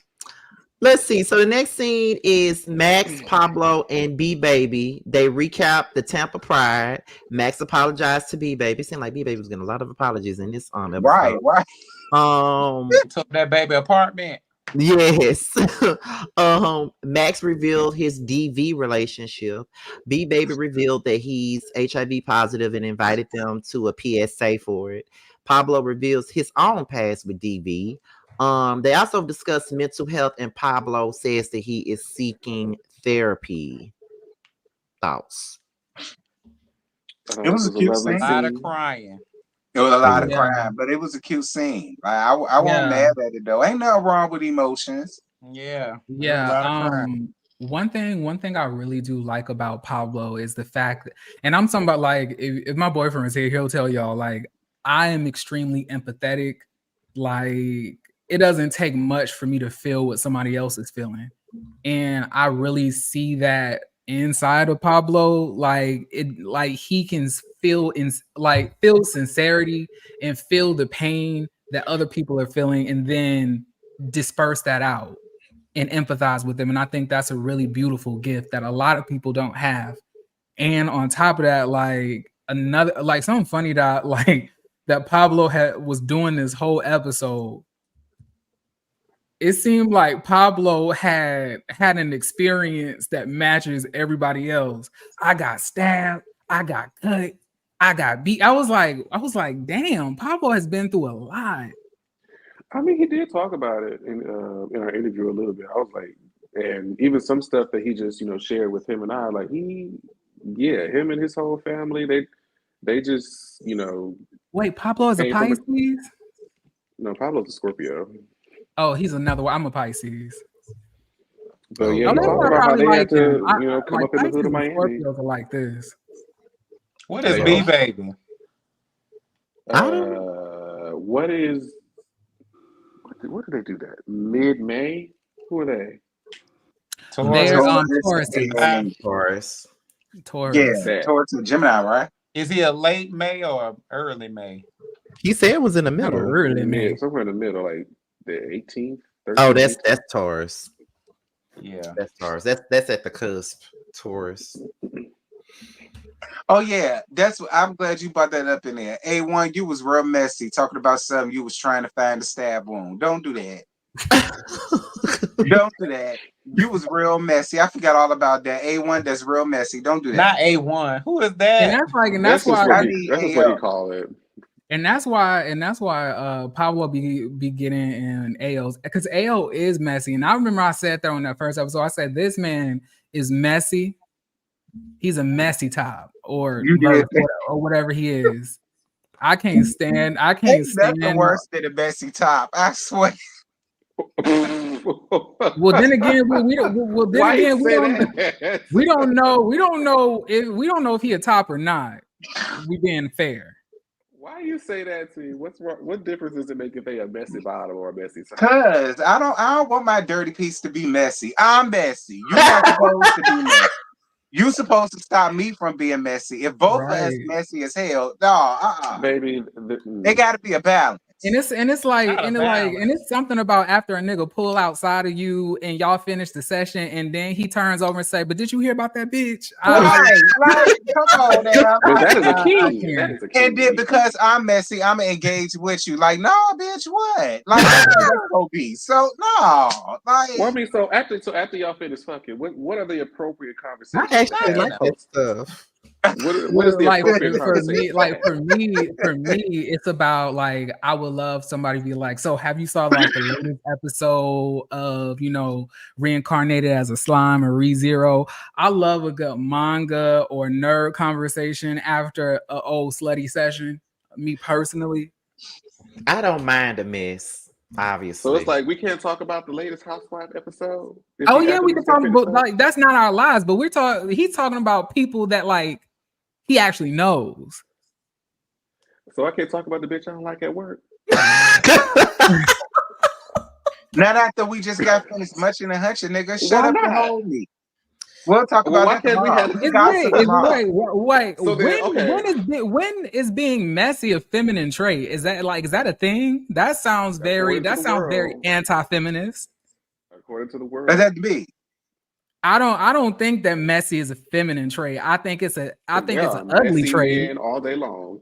A: Let's see. So the next scene is Max, Pablo, and B Baby. They recap the Tampa Pride. Max apologized to B Baby. It seemed like B Baby was getting a lot of apologies in this episode.
E: Right.
C: Took that baby apartment.
A: Yes. Max revealed his DV relationship. B Baby revealed that he's HIV positive and invited them to a PSA for it. Pablo reveals his own past with DV. They also discussed mental health, and Pablo says that he is seeking therapy. Thoughts?
E: It was a cute scene.
C: A lot of crying.
E: It was a lot of crying, but it was a cute scene. Like, I wasn't mad at it though. Ain't nothing wrong with emotions.
C: Yeah.
D: One thing I really do like about Pablo is the fact that, and I'm talking about like if my boyfriend is here, he'll tell y'all like I am extremely empathetic. Like, it doesn't take much for me to feel what somebody else is feeling. And I really see that inside of Pablo. Like he can feel sincerity and feel the pain that other people are feeling and then disperse that out and empathize with them. And I think that's a really beautiful gift that a lot of people don't have. And on top of that, something funny that Pablo was doing this whole episode. It seemed like Pablo had an experience that matches everybody else. I got stabbed, I got cut, I got beat. I was like, damn, Pablo has been through a lot.
B: I mean, he did talk about it in our interview a little bit. I was like, and even some stuff that he just shared with him and I, like him and his whole family, they just
D: Wait, Pablo is a Pisces?
B: No, Pablo's a Scorpio.
D: Oh, he's another one. I'm a Pisces.
B: But yeah, he talked about how they had to, come up in the hood of Miami.
D: Scorpios are like this.
C: What is B Baby?
B: What did they do that? Mid-May? Who are they?
D: They're on Taurus.
E: Yeah, Taurus and Gemini, right?
C: Is he a late May or early May?
A: He said it was in the middle.
D: Early May.
B: Somewhere in the middle, like the 18th. 13th,
A: oh, that's Taurus.
C: Yeah,
A: that's Taurus. That's at the cusp. Taurus.
E: Oh yeah, I'm glad you brought that up in there. A1, you was real messy talking about something you was trying to find a stab wound. Don't do that. Don't do that. You was real messy. I forgot all about that. A1, that's real messy. Don't do that.
C: Not A1. Who is that?
D: And that's why
B: what he call it.
D: And that's why Pablo be getting in AOs, because AO is messy. And I remember I said there on that first episode, I said this man is messy. He's a messy top or whatever he is. I can't stand.
E: That's the worst than a messy top. I swear.
D: Well, then again, we don't know if he a top or not. We being fair.
B: Why you say that to me? What's wrong? What difference does it make if they a messy bottom or a messy top?
E: Cause I don't want my dirty piece to be messy. I'm messy. You're not supposed to be messy. You supposed to stop me from being messy. If both of us messy as hell,
B: baby,
E: they got to be a balance.
D: And it's
C: Not a balance.
D: and it's something about after a nigga pull outside of you and y'all finish the session and then he turns over and say, "But did you hear about that bitch?"
E: Right, like, come on now.
B: But that is a
D: I
B: key.
D: can't.
B: That is a key.
E: And then because I'm messy, I'm engaged with you. Like, no, bitch, what? Like, that's OB. So no, like,
B: Well, I mean, so after y'all finish fucking, what are the appropriate
A: I
B: conversations?
A: actually
C: Yeah.
A: like that stuff.
B: What is the
D: Like
B: appropriate
D: for me,
B: conversation?
D: for me, it's about like I would love somebody to be like, so have you saw like the latest episode of Reincarnated as a Slime or ReZero? I love a good manga or nerd conversation after a old slutty session. Me personally,
A: I don't mind a mess, obviously.
B: So it's like we can't talk about the latest Housewife episode.
D: oh yeah, we can talk about like that's not our lives, but he's talking about people that like he actually knows.
B: So I can't talk about the bitch I don't like at work.
E: not after we just got finished munching and hunching, nigga. Shut
B: Why
E: up and
B: not?
E: hold me. We'll talk
B: Well,
E: about
B: why
E: that
B: can't we
E: tomorrow.
B: have-
E: We got some tomorrow.
D: Wait.
B: So then, okay.
D: When is being messy a feminine trait? Is that a thing? That sounds very
B: world.
D: anti-feminist.
B: According to the world.
E: But that be.
D: I don't think that messy is a feminine trait. I think it's an
B: There are
D: ugly
B: messy
D: trait.
B: men all day long.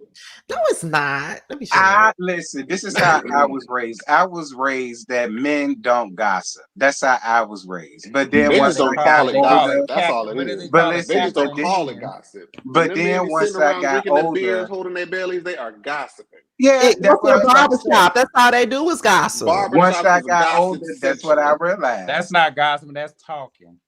A: No, it's not. Let me show you.
E: Listen, this is how I was raised. I was raised that men don't gossip. That's how I was raised. But then
B: They
E: once
B: just don't
E: I got
B: call it
E: older,
B: gossip. That's all it
C: What
B: is.
C: is it
E: But
C: called?
E: listen,
B: They just don't
E: but
B: call
E: then-
B: it gossip.
E: but
B: When
E: then
B: men be
E: once
B: sitting
E: I
B: around
E: got
B: drinking their
E: older-
B: beers, holding their bellies, they are gossiping.
E: yeah,
A: Hey,
E: that's
A: go
E: what I
A: to
E: was
A: the
E: about to
A: barber
E: say.
A: shop. That's all they do is gossip.
B: Barber
E: Once
B: shops
E: I
B: is
E: got
B: gossip
E: older, that's what I
B: central.
E: realized.
C: That's not gossiping. That's talking.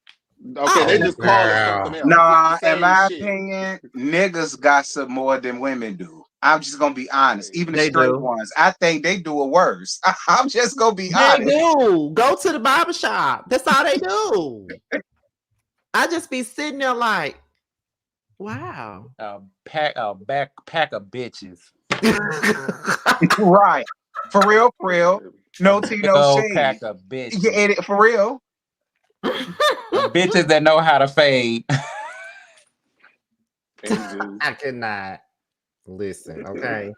B: Okay, they
A: Oh,
B: just call it
A: girl.
B: something else.
E: Nah,
B: It's the
E: in my
B: same shit.
E: opinion, niggas gossip more than women do. I'm just gonna be honest. Even the
A: They
E: straight
A: do.
E: ones, I think they do it worse. I'm just gonna be
A: They
E: honest.
A: do. Go to the barber shop. That's all they do. I just be sitting there like, wow.
C: Pack of bitches.
E: Right. For real. No tea,
C: Big
E: no
C: old
E: shade.
C: pack of bitches.
E: You ate it for real.
C: Bitches that know how to fade.
A: I cannot listen. Okay.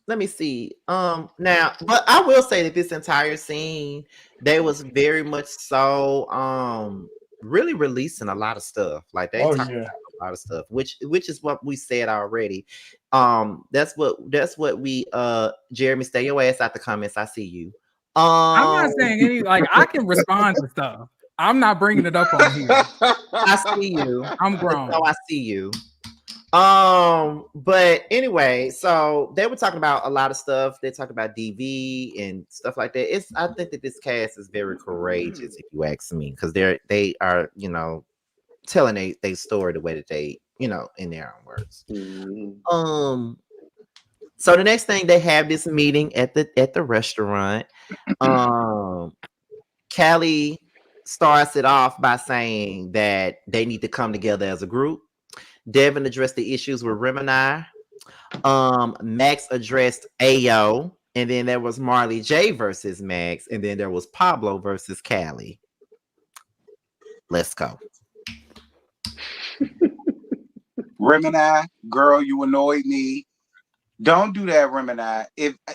A: Let me see. Now, but I will say that this entire scene, they was very much so really releasing a lot of stuff. Like they talked about a lot of stuff, which is what we said already. That's what we Jeremy, stay your ass out the comments. I see you.
D: I'm not saying any like I can respond to stuff. I'm not bringing it up on here.
A: I see you.
D: I'm grown.
A: So I see you. But anyway, so they were talking about a lot of stuff. They talk about DV and stuff like that. I think that this cast is very courageous, if you ask me, because they are, telling their story the way that they, in their own words.
B: Mm-hmm.
A: So the next thing, they have this meeting at the restaurant. Callie starts it off by saying that they need to come together as a group. Devin addressed the issues with Remini. Max addressed Ayo, and then there was Marley J versus Max, and then there was Pablo versus Callie. Let's go.
E: Remini, girl, you annoyed me. Don't do that, Remini.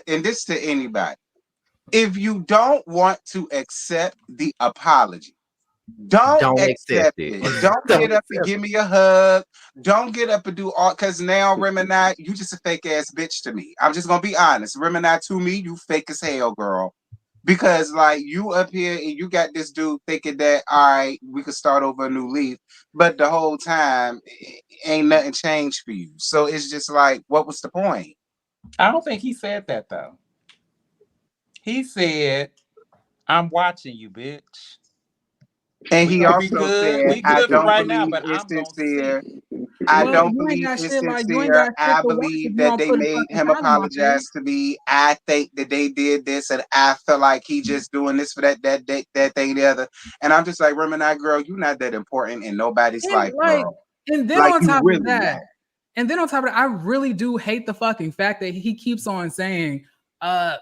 E: And this to anybody. If you don't want to accept the apology, don't accept it. Don't get up and give me a hug. Don't get up and do all, because now, Remini, you just a fake ass bitch to me. I'm just gonna be honest. Remini, to me, you fake as hell, girl. Because like you up here and you got this dude thinking that all right, we could start over a new leaf, but the whole time ain't nothing changed for you. So it's just like, what was the point?
C: I don't think he said that though. He said, "I'm watching you, bitch."
E: And he also said, "I don't
C: right
E: believe
C: now, but
E: it's
C: I'm gonna
E: sincere.
C: see."
E: I
D: Well,
E: don't
D: you ain't
E: believe
D: got
E: it's
D: shit like- you ain't
E: sincere.
D: got shit
E: I
D: to watch if
E: believe
D: you
E: that
D: don't
E: they
D: put a
E: made
D: fucking
E: him
D: title on my
E: apologize
D: face.
E: to me. I think that they did this, and I feel like he just doing this for that thing, the other." And I'm just like, Remini, girl, you're not that important in nobody's life, girl.
D: And then
E: Like,
D: on
E: you
D: top
E: really
D: of that,
E: not.
D: and then on top of that, I really do hate the fucking fact that he keeps on saying,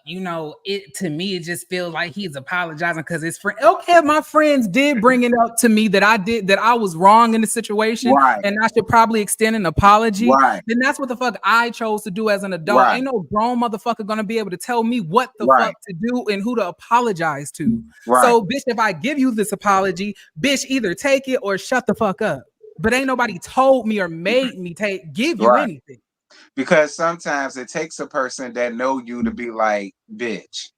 D: you know, it to me, it just feels like he's apologizing because his friend. Okay, my friends did bring it up to me that I was wrong in the situation,
E: Right.
D: and I should probably extend an apology.
E: Right.
D: Then that's what the fuck I chose to do as an adult.
E: Right.
D: Ain't no grown motherfucker gonna be able to tell me what the
E: Right.
D: fuck to do and who to apologize to.
E: Right.
D: So, bitch, if I give you this apology, bitch, either take it or shut the fuck up. But ain't nobody told me or made me give you
E: Right.
D: anything.
E: Because sometimes it takes a person that know you to be like, bitch,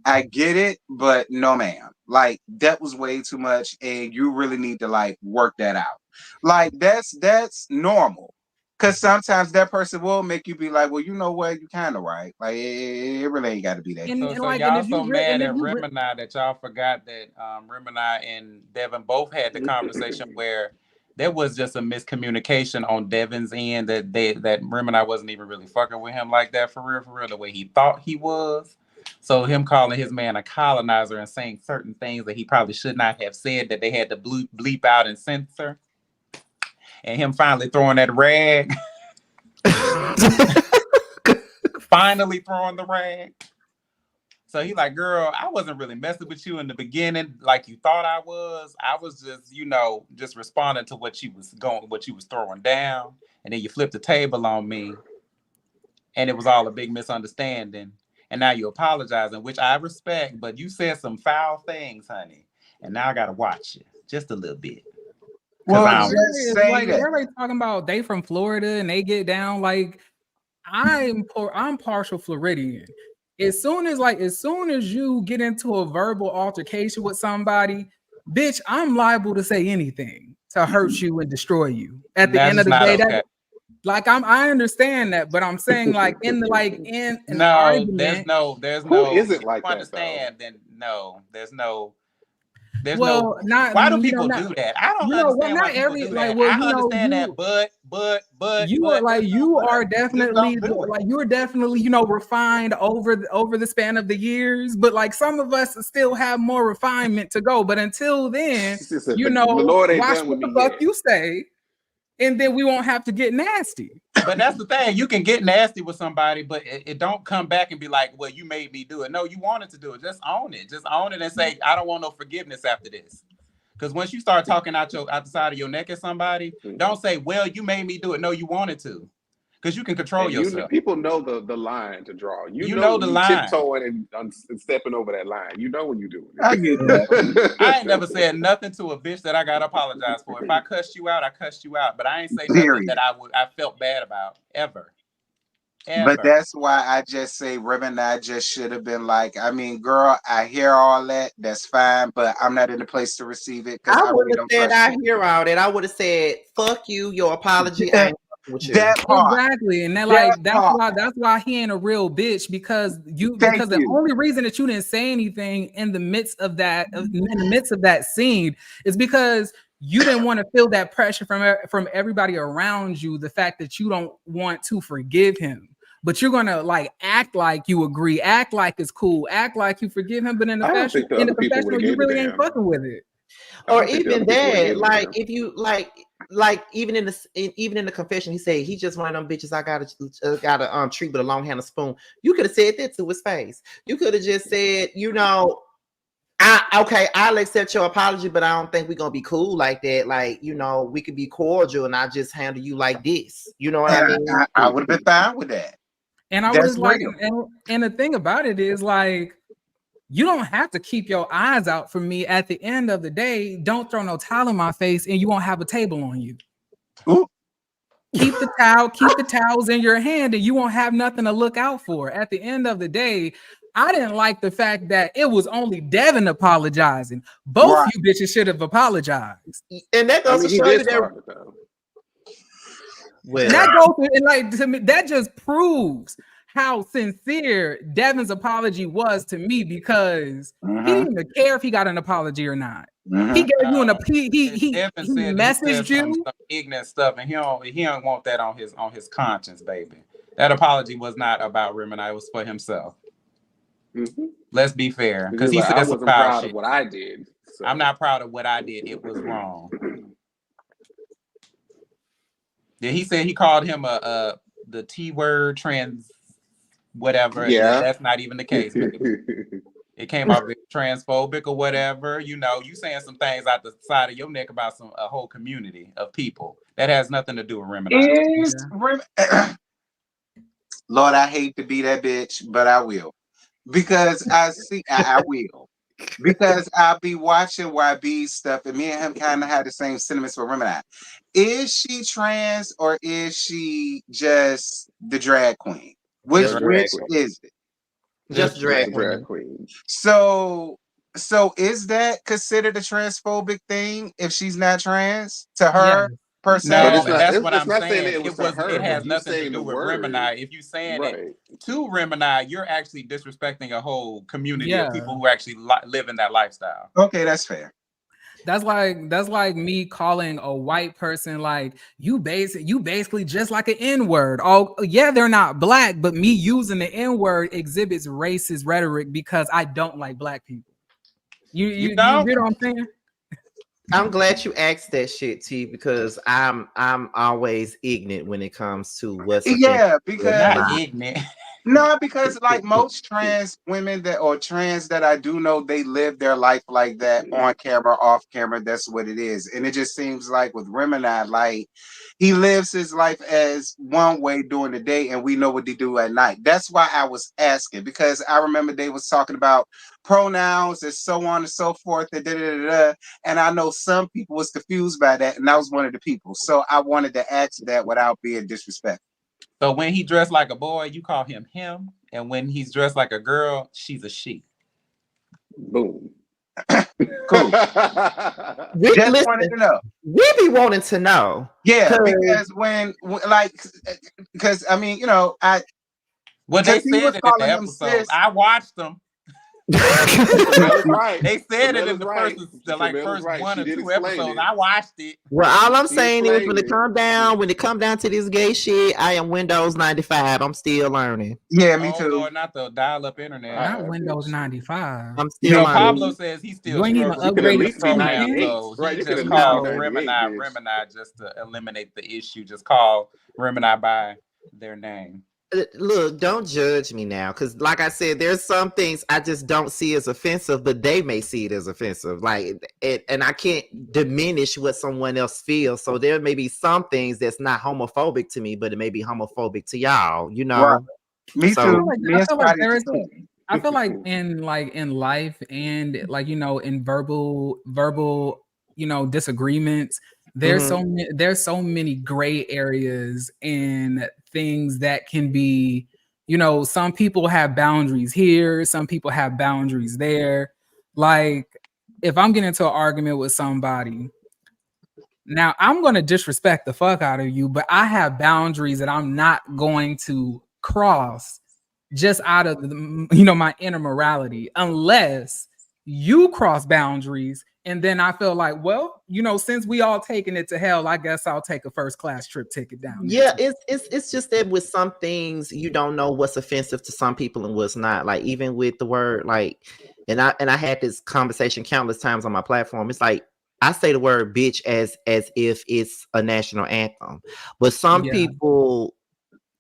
E: I get it, but no, ma'am. Like, that was way too much, and you really need to like work that out. Like, that's normal. Because sometimes that person will make you be like, well, you know what, you kind of right. Like, it really ain't got to be that.
D: And,
C: So,
D: and
C: so
D: like,
C: y'all
D: and if
C: so
D: you re-
C: mad
D: and
C: at
D: if you re-
C: Remini that y'all forgot that Remini and Devin both had the conversation where there was just a miscommunication on Devin's end that Remini wasn't even really fucking with him like that for real, the way he thought he was. So him calling his man a colonizer and saying certain things that he probably should not have said that they had to bleep out and censor, and him finally throwing that rag. Finally throwing the rag. So he like, girl, I wasn't really messing with you in the beginning like you thought I was. I was just, you know, just responding to what you was throwing down. And then you flipped the table on me. And it was all a big misunderstanding. And now you're apologizing, which I respect, but you said some foul things, honey. And now I gotta watch you just a little bit.
E: Well,
C: I
E: just say
D: like
E: that.
D: everybody talking about they from Florida and they get down. Like I'm partial Floridian. As soon as you get into a verbal altercation with somebody, bitch, I'm liable to say anything to hurt you and destroy you. At the end of the day,
C: okay.
D: I understand that, but I'm saying like in an argument.
C: There's
B: Who
C: no.
B: isn't like that,
C: Understand? Then no, there's no. There's
D: well,
C: no.
D: not
C: Why do
D: you
C: people
D: know, not,
C: do that? I don't
D: you know,
C: understand
D: well,
C: why
D: not
C: people
D: every
C: do
D: like.
C: that.
D: Well,
C: I
D: you know,
C: understand that, but
D: you are like you are definitely
C: just don't do it.
D: like you are definitely, you know, refined over the span of the years, but like some of us still have more refinement to go. But until then,
B: Said,
D: you
B: the
D: know,
B: Lord ain't
D: watch
B: done
D: what
B: with
D: the
B: me
D: fuck
B: yet.
D: you say, and then we won't have to get nasty.
C: But that's the thing. You can get nasty with somebody, but it don't come back and be like, well, you made me do it. No, you wanted to do it. Just own it. Just own it and say, I don't want no forgiveness after this. Because once you start talking out the side of your neck at somebody, don't say, well, you made me do it. No, you wanted to. Because you can control yourself.
B: People know the line to draw. You
C: know the line.
B: Tiptoeing and stepping over that line. You know when you're doing it.
E: I get that.
C: I ain't never said nothing to a bitch that I got to apologize for. If I cussed you out, I cussed you out. But I ain't say nothing that I felt bad about ever.
E: But that's why I just say Remini just should have been like, I mean, girl, I hear all that. That's fine, but I'm not in the place to receive it.
A: I wouldn't have said I hear all that. I would have said, fuck you, your apology. I ain't with you.
E: That part.
D: Exactly. And then like that's why he ain't a real bitch, because the only reason that you didn't say anything in the midst of that scene is because you didn't want to feel that pressure from everybody around you, the fact that you don't want to forgive him. But you're gonna like act like you agree, act like it's cool, act like you forgive him, but in the confessional, you really ain't fucking with it.
A: Or even that, like if you like even in the confession, he said he just one of them bitches I gotta treat with a long handled spoon. You could have said that to his face. You could have just said, you know, I'll accept your apology, but I don't think we're gonna be cool like that. Like, you know, we could be cordial and I just handle you like this. You know what I mean?
E: I would have been fine with that.
D: And I was like, and the thing about it is like, you don't have to keep your eyes out for me. At the end of the day, don't throw no towel in my face and you won't have a table on you.
E: Ooh.
D: Keep the towels in your hand and you won't have nothing to look out for. At the end of the day, I didn't like the fact that it was only Devin apologizing. Both you bitches should have apologized.
A: And that goes to show you that.
D: Well, that goes and like to me, that just proves how sincere Devin's apology was to me, because he didn't even care if he got an apology or not. He gave you an he messaged you
C: some ignorant stuff, and he don't want that on his conscience, baby. That apology was not about Remini; it was for himself. Let's be fair, because he said
B: I wasn't proud of what I did.
C: So. I'm not proud of what I did. It was wrong. Then he said he called him the T word whatever.
B: Yeah.
C: That's not even the case. It came off as transphobic or whatever. You know, you saying some things out the side of your neck about a whole community of people. That has nothing to do with Remini.
E: Lord, I hate to be that bitch, but I will. Because I will. Because I'll be watching YB stuff, and me and him kind of had the same sentiments with Remini. Is she trans or is she just the drag queen? Which is it?
A: Just drag
B: queen.
E: So is that considered a transphobic thing if she's not trans to her per se?
C: No,
B: But
C: that's what I'm
B: not
C: saying.
B: that
C: It has nothing to do with Remini. If you saying it to Remini, you're actually disrespecting a whole community of people who actually live in that lifestyle.
E: Okay, that's fair.
D: That's like me calling a white person like you basically just like an N-word. Oh yeah, they're not black, but me using the N-word exhibits racist rhetoric because I don't like black people. You get what I'm saying?
A: I'm glad you asked that shit, T, because I'm always ignorant when it comes to what's
E: because
C: ignorant.
E: No, because like most trans women trans that I do know, they live their life like that on camera, off camera. That's what it is. And it just seems like with Remini, like he lives his life as one way during the day, and we know what they do at night. That's why I was asking, because I remember they was talking about pronouns and so on and so forth, and I know some people was confused by that, and I was one of the people. So I wanted to ask that without being disrespectful.
C: So when he dressed like a boy, you call him, and when he's dressed like a girl, she's a she.
B: Boom.
E: Cool. Just wanted to know.
A: We be wanting to know.
E: Yeah, because because I mean, you know, they
C: said it in the episode. I watched them. They said it in the first 1 or 2 episodes. I watched it.
A: Well, all I'm saying is when it come down to this gay shit, I am Windows 95. I'm still learning.
E: Yeah, me too.
C: Lord, not the dial-up internet.
D: Not Windows 95.
A: I'm still learning.
C: Pablo says he still
D: struggles with the
C: pronouns, so he just called Remini just to eliminate the issue. Just call Remini by their name.
A: Look, don't judge me now, because like I said, there's some things I just don't see as offensive, but they may see it as offensive. And I can't diminish what someone else feels. So there may be some things that's not homophobic to me, but it may be homophobic to y'all. You know,
E: right. Me too.
D: I feel like in life and in verbal disagreements. There's so many gray areas and things that can be, some people have boundaries here, some people have boundaries there. Like if I'm getting into an argument with somebody, now I'm going to disrespect the fuck out of you, but I have boundaries that I'm not going to cross just out of my inner morality, unless you cross boundaries. And then I feel like, well, since we all taking it to hell, I guess I'll take a first class trip ticket down.
A: Yeah, it's just that with some things you don't know what's offensive to some people and what's not. Like even with the word and I had this conversation countless times on my platform. It's like I say the word bitch as if it's a national anthem, but some people,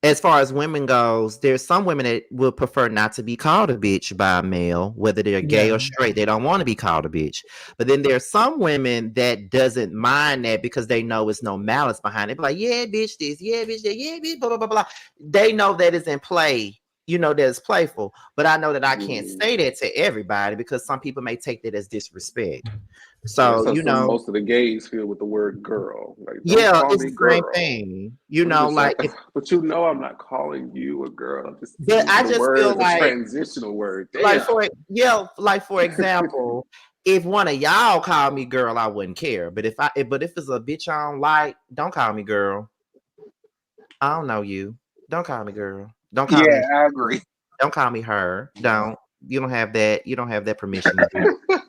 A: as far as women goes, there's some women that will prefer not to be called a bitch by a male, whether they're gay or straight. They don't want to be called a bitch. But then there's some women that doesn't mind that because they know it's no malice behind it. Like, yeah, bitch this, yeah, bitch that, yeah, bitch, blah, blah, blah, blah. They know that it's in play, that it's playful. But I know that I can't say that to everybody because some people may take that as disrespect. So,
B: most of the gays feel with the word girl. Like,
A: it's the same thing.
B: But I'm not calling you a girl. I'm just
A: feel like
B: a transitional word. Damn.
A: Like for example, if one of y'all called me girl, I wouldn't care. But if it's a bitch I don't like, don't call me girl. I don't know you. Don't call me girl. Don't call me.
E: Yeah, I agree.
A: Don't call me her. Don't. You don't have that. You don't have that permission to do it.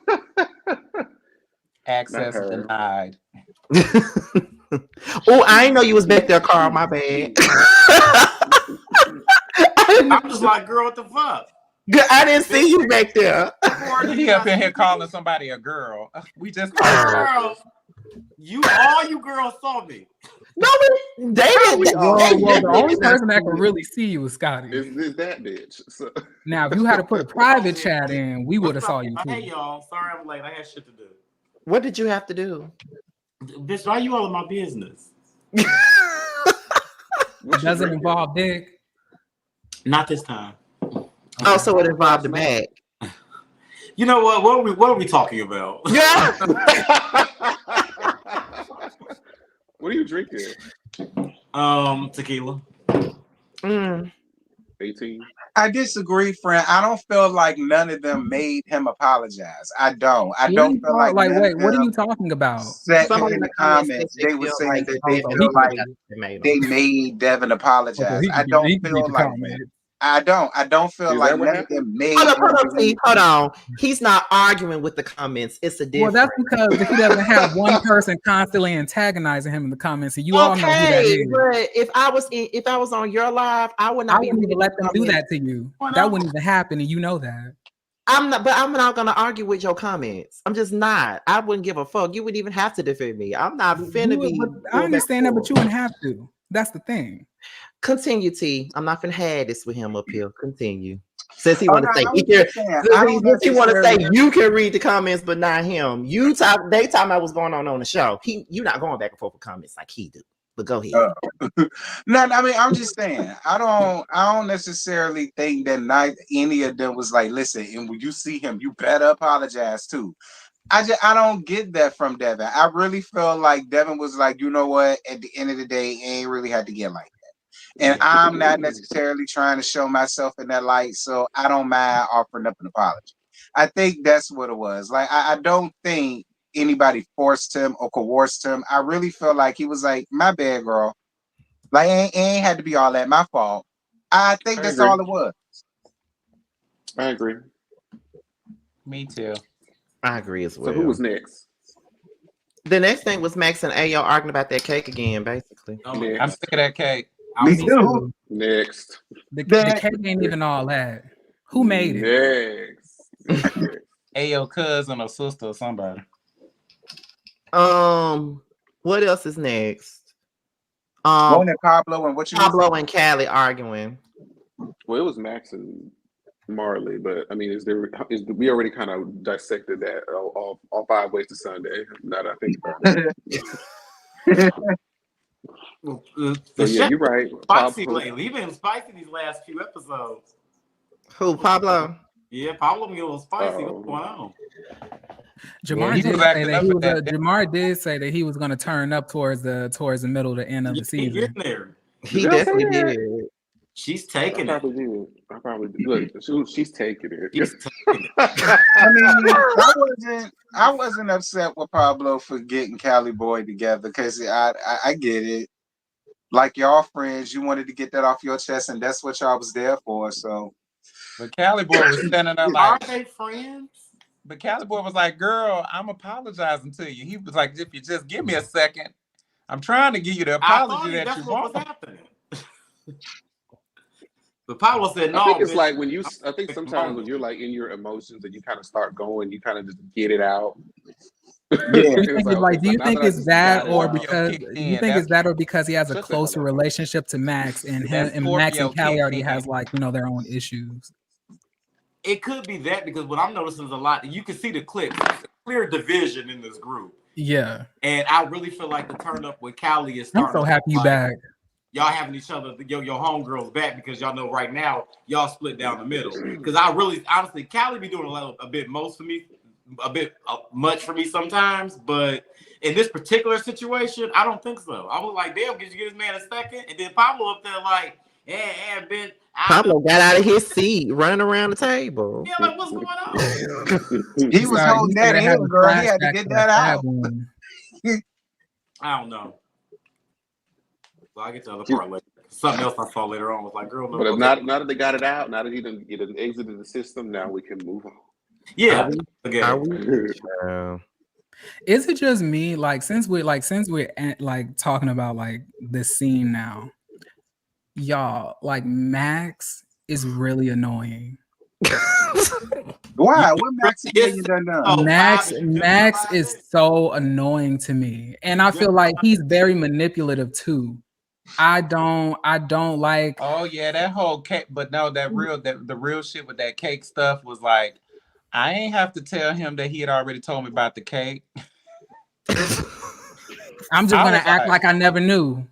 C: Access denied.
A: Oh, I didn't know you was back there, Carl. My bad.
F: I'm just like, girl, what the fuck?
A: I didn't see you back there.
C: He up in here calling somebody a girl. We just
F: girl. All you girls saw me.
A: No, David.
B: we all-
D: Well, the only
A: David not
D: person that can
A: cool.
D: really see you is Scotty.
B: is that bitch. So,
D: Now, if you had to put a private chat in, we would have saw you
F: Hey
D: too.
F: y'all, sorry I'm late. I had shit to do.
A: What did you have to do?
F: Bitch, why you all in my business?
D: It
B: what you
D: doesn't
B: drinking?
D: involve dick.
F: Not this time.
A: Oh, so it involved the bag.
F: You know what? What are we talking about?
A: Yeah.
B: What are you drinking?
F: Tequila.
A: Mm.
B: 18.
E: I disagree, friend. I don't feel like none of them made him apologize. I don't. I
D: What are
E: don't
D: you
E: feel
D: talk-
E: like
D: like,
E: none
D: wait,
E: of
D: what are
E: them
D: you talking about?
E: said
A: Somebody
E: in the comments.
A: said
E: They were
A: feel
E: saying
A: like
E: that they
A: oh,
E: feel like
A: made
E: they
A: them.
E: made Devin
D: Okay,
E: apologize.
D: he
E: I
D: can
E: don't
D: read
E: feel
D: the
E: like
D: comment.
E: that. I don't feel
B: Is
E: like
B: that what
E: none of
B: happened?
E: them made
A: Hold
E: him
A: on,
E: do
A: T. Hold on. He's not arguing with the comments. It's a
D: Well,
A: difference.
D: that's because he doesn't have one person constantly antagonizing him in the comments, and you all know who that
A: Okay,
D: is.
A: but if I was on your live, I would
D: I
A: not be
D: wouldn't even
A: reading
D: let them do
A: comments.
D: that to you.
F: Why
D: That
F: not?
D: wouldn't even happen, and you know that.
A: I'm not gonna argue with your comments. I'm just not. I wouldn't give a fuck. You wouldn't even have to defend me. I'm not finna
D: You would-
A: be.
D: but I
A: going back
D: understand that,
A: and
D: but you
A: forth.
D: wouldn't have to. That's the thing.
A: Continue, T. I'm not finna have this with him up here. Continue. Since he
E: Oh,
A: want
E: no,
A: to say
E: I
A: he
E: was
A: can,
E: just saying, I don't
A: since he want to say
E: necessarily.
A: you can read the comments, but not him. They talking about what's going on the show. You not going back and forth with comments like he do. But go ahead.
E: No, I mean, I'm just saying, I don't necessarily think that any of them was like, listen, and when you see him, you better apologize too. I don't get that from Devin. I really feel like Devin was like, you know what, at the end of the day, it ain't really had to get like that. And I'm not necessarily trying to show myself in that light, so I don't mind offering up an apology. I think that's what it was. Like, I don't think anybody forced him or coerced him. I really feel like he was like, my bad, girl. Like, it ain't had to be all that. My fault. I think
B: I
E: that's
B: agree.
E: all it was.
B: I agree.
C: Me too.
A: I agree as well.
B: So who was next?
A: The next thing was Max and Ayo arguing about that cake again, basically.
F: Oh my
B: Next.
C: I'm sick of that cake.
E: Me
D: Me
E: too.
D: too.
B: Next.
D: The
E: That-
D: cake ain't even all that. Who made it?
B: Next.
C: Ayo cousin or sister or somebody.
A: What else is next?
E: One and Pablo and what you
A: Pablo and Callie arguing.
B: Well, it was Max and Marley, but I mean, we already kind of dissected that all 5 ways to Sunday. Now that I think about it.
F: Well,
B: So
F: the
B: yeah,
F: shit
B: you're right.
F: spicy
B: Pablo-
F: lately. He been spicy these last few episodes.
A: Who, Pablo?
F: Yeah, Pablo been a little spicy.
B: Uh-oh.
F: What's going on?
D: Jamar
C: he
D: did
C: was
D: say
C: acting
D: that
C: up
D: he
C: at
D: was.
C: that.
D: Jamar did say that he was going to turn up towards the middle to end of the
F: He
D: season.
F: getting there.
A: He
B: Did I say
A: definitely
B: that?
A: did.
F: She's
B: I
F: taking it.
B: probably did. Look, she's taking it.
F: She's taking it.
E: I mean, I wasn't upset with Pablo for getting Cali Boy together because I get it. Like y'all friends, you wanted to get that off your chest, and that's what y'all was there for. So
C: But Cali boy was standing there
F: Are
C: like,
F: they friends?
C: but Cali boy was like, girl, I'm apologizing to you. He was like, if you just give me a second, I'm trying to give you the
F: I
C: apology
F: thought
C: that
F: that's
C: you
F: what
C: want.
F: was happening. But Pablo said, "No."
B: I think it's
F: bitch,
B: like when you. I think sometimes when you're like in your emotions and you kind of start going, you kind of just get it out.
E: yeah,
D: Do you think it's like? Do you
B: now
D: think
B: that I
D: it's
B: just
D: that,
B: got it
D: or
B: out-
D: because
C: Scorpio
D: you
C: kicked
D: think
C: in.
D: it's that, or because he has a
B: Shut the
D: closer
B: hell up.
D: relationship to Max, and him
C: That
D: and Max
C: Scorpio
D: and Callie
C: kicked
D: already
C: in.
D: has like their own issues.
F: it could be that because what I'm noticing is a lot. You can see the clips. There's a clear division in this group,
D: Yeah,
F: and I really feel like the turn up with Callie is
D: I'm
F: starting.
D: so
F: to
D: happy you
F: like,
D: back.
F: Y'all having each other, your homegirls back because y'all know right now y'all split down the middle. Because I really, honestly, Callie be doing a bit most for me, a bit much for me sometimes. But in this particular situation, I don't think so. I was like, damn, could you get this man a second? And then Pablo up there like, yeah, bitch.
A: Pablo got out of his seat, running around the table.
F: Yeah, like what's going on?
E: he was
D: Sorry,
E: holding
D: he
E: that
D: started
E: in,
D: having
E: girl. He had to
D: flashbacks
E: get
D: to
E: that out.
D: stab wound.
F: I don't know. So I'll get to the other part later. Something else I saw later on was like, girl, no.
B: But
F: Okay.
B: now that they got it out, now that he done exited the system, now we can move on.
F: Yeah.
A: Are we?
D: Is it just me? Like since we're like talking about like this scene now, y'all, like Max is really annoying.
E: Why? What Maximilian done?
F: Oh,
D: Max
F: Bob, did you
D: Max
F: justify
D: is
F: it?
D: so annoying to me, and I feel like he's very manipulative too. I don't like.
C: Oh yeah, that whole cake, but no, the real shit with that cake stuff was like, I ain't have to tell him that he had already told me about the cake.
D: I'm just
C: I
D: gonna
C: was
D: act
C: like-
D: like I never knew.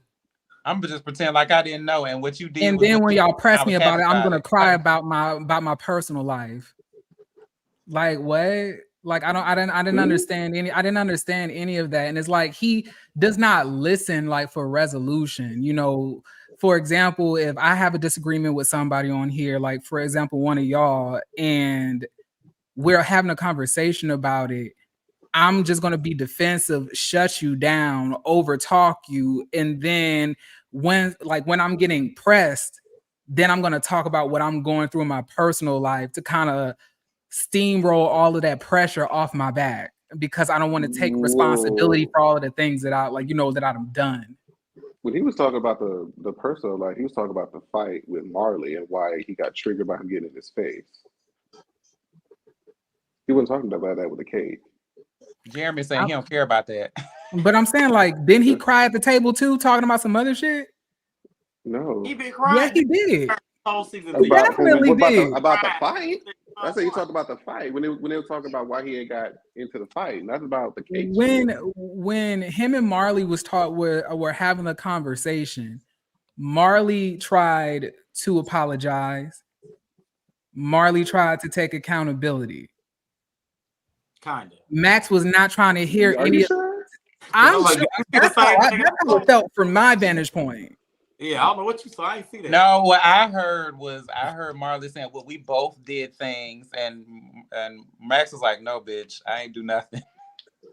C: I'm just pretend like I didn't know. And what you did,
D: And
C: was
D: then when
C: legit.
D: y'all press
C: I
D: me
C: was
D: about
C: happy
D: it, I'm gonna
C: it.
D: cry about my personal life. Like what? Like I didn't understand any of that. And it's like he does not listen like for resolution. You know, for example, if I have a disagreement with somebody on here, like for example, one of y'all, and we're having a conversation about it, I'm just gonna be defensive, shut you down, over talk you, and then when I'm getting pressed, then I'm gonna talk about what I'm going through in my personal life to kind of steamroll all of that pressure off my back because I don't want to take responsibility for all of the things that that I've done.
B: When he was talking about the personal life, he was talking about the fight with Marley and why he got triggered by him getting in his face. He wasn't talking about that with the cake.
C: Jeremy saying he don't care about that.
D: But I'm saying, like, didn't he cry at the table too, talking about some other shit?
B: No.
F: He been crying.
D: Yeah, he did.
F: Whole season.
D: Definitely did.
B: About the fight. I said he talked about the fight when they were talking about why he had got into the fight. Not about the cake.
D: When him and Marley were having a conversation, Marley tried to apologize. Marley tried to take accountability.
F: Kinda.
D: Max was not trying to hear
B: Are
D: any.
B: you sure?
D: I'm
F: Like,
D: sure
F: you see the
D: that's how
F: same
D: it felt from my vantage point.
F: Yeah, I don't know what you saw. I ain't see that.
C: No, what I heard Marley saying, well, we both did things, and Max was like, no, bitch, I ain't do nothing.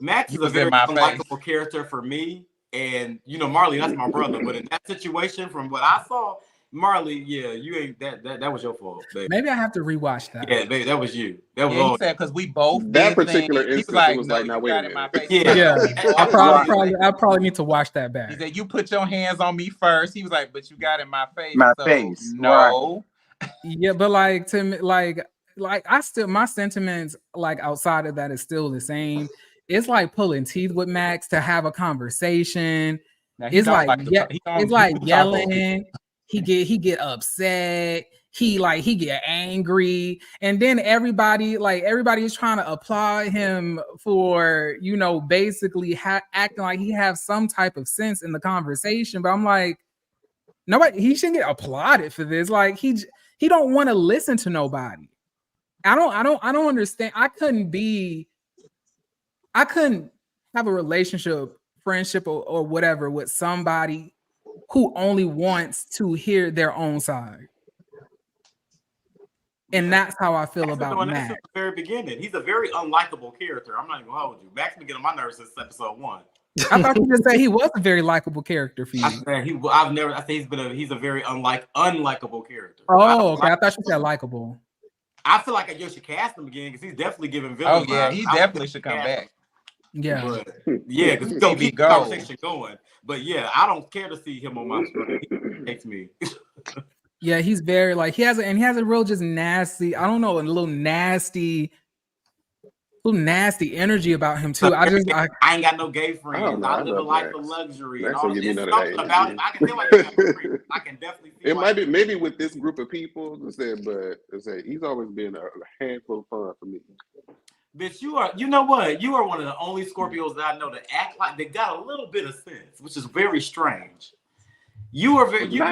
F: Max
C: He
F: is a
C: was in
F: very
C: my
F: unlikable character for me. And you know, Marley, that's my brother. But in that situation, from what I saw, Marley, yeah, you ain't that was your fault, baby.
D: Maybe I have to rewatch that.
F: Yeah, baby, that was you. That was
C: Yeah, he
F: all.
C: said because we both
B: That
C: did
B: particular
C: things. He
B: instance,
C: was like,
B: it was
C: no,
B: like, now
C: you
B: wait a
C: got in my
B: minute.
C: face.
F: Yeah.
D: I probably need to watch that back.
C: He said, you put your hands on me first. He was like, but you got in my face. No.
D: Yeah, but like to me, like I still, my sentiments like outside of that is still the same. It's like pulling teeth with Max to have a conversation. It's like yelling. He get upset. He get angry, and then everybody is trying to applaud him for basically acting like he has some type of sense in the conversation. But I'm like, nobody. He shouldn't get applauded for this. Like he don't want to listen to nobody. I don't understand. I couldn't have a relationship, friendship, or whatever with somebody who only wants to hear their own side. And that's how I feel about Max.
F: At the very beginning, he's a very unlikable character. I'm not even gonna hold you. Max been getting on my nerves since episode 1.
D: I thought you just say he was a very likable character for you.
F: He's a very unlikable character.
D: Oh, okay. I thought you said likable.
F: I feel like you should cast him again because he's definitely giving villain.
C: Oh yeah, he definitely should come back.
D: Yeah,
F: yeah, because he's gonna keep the conversation going. But yeah, I don't care to see him on my screen. He hates me.
D: Yeah, he's very he has a real just nasty. I don't know, a little nasty energy about him too. I
F: ain't got no gay friends. I live a life of luxury. And all this something about him. I can feel like I can definitely feel
B: it might be maybe with this group of people, but he's always been a handful of fun for me.
F: Bitch, you know what? You are one of the only Scorpios that I know that act like they got a little bit of sense, which is very strange. You are very you get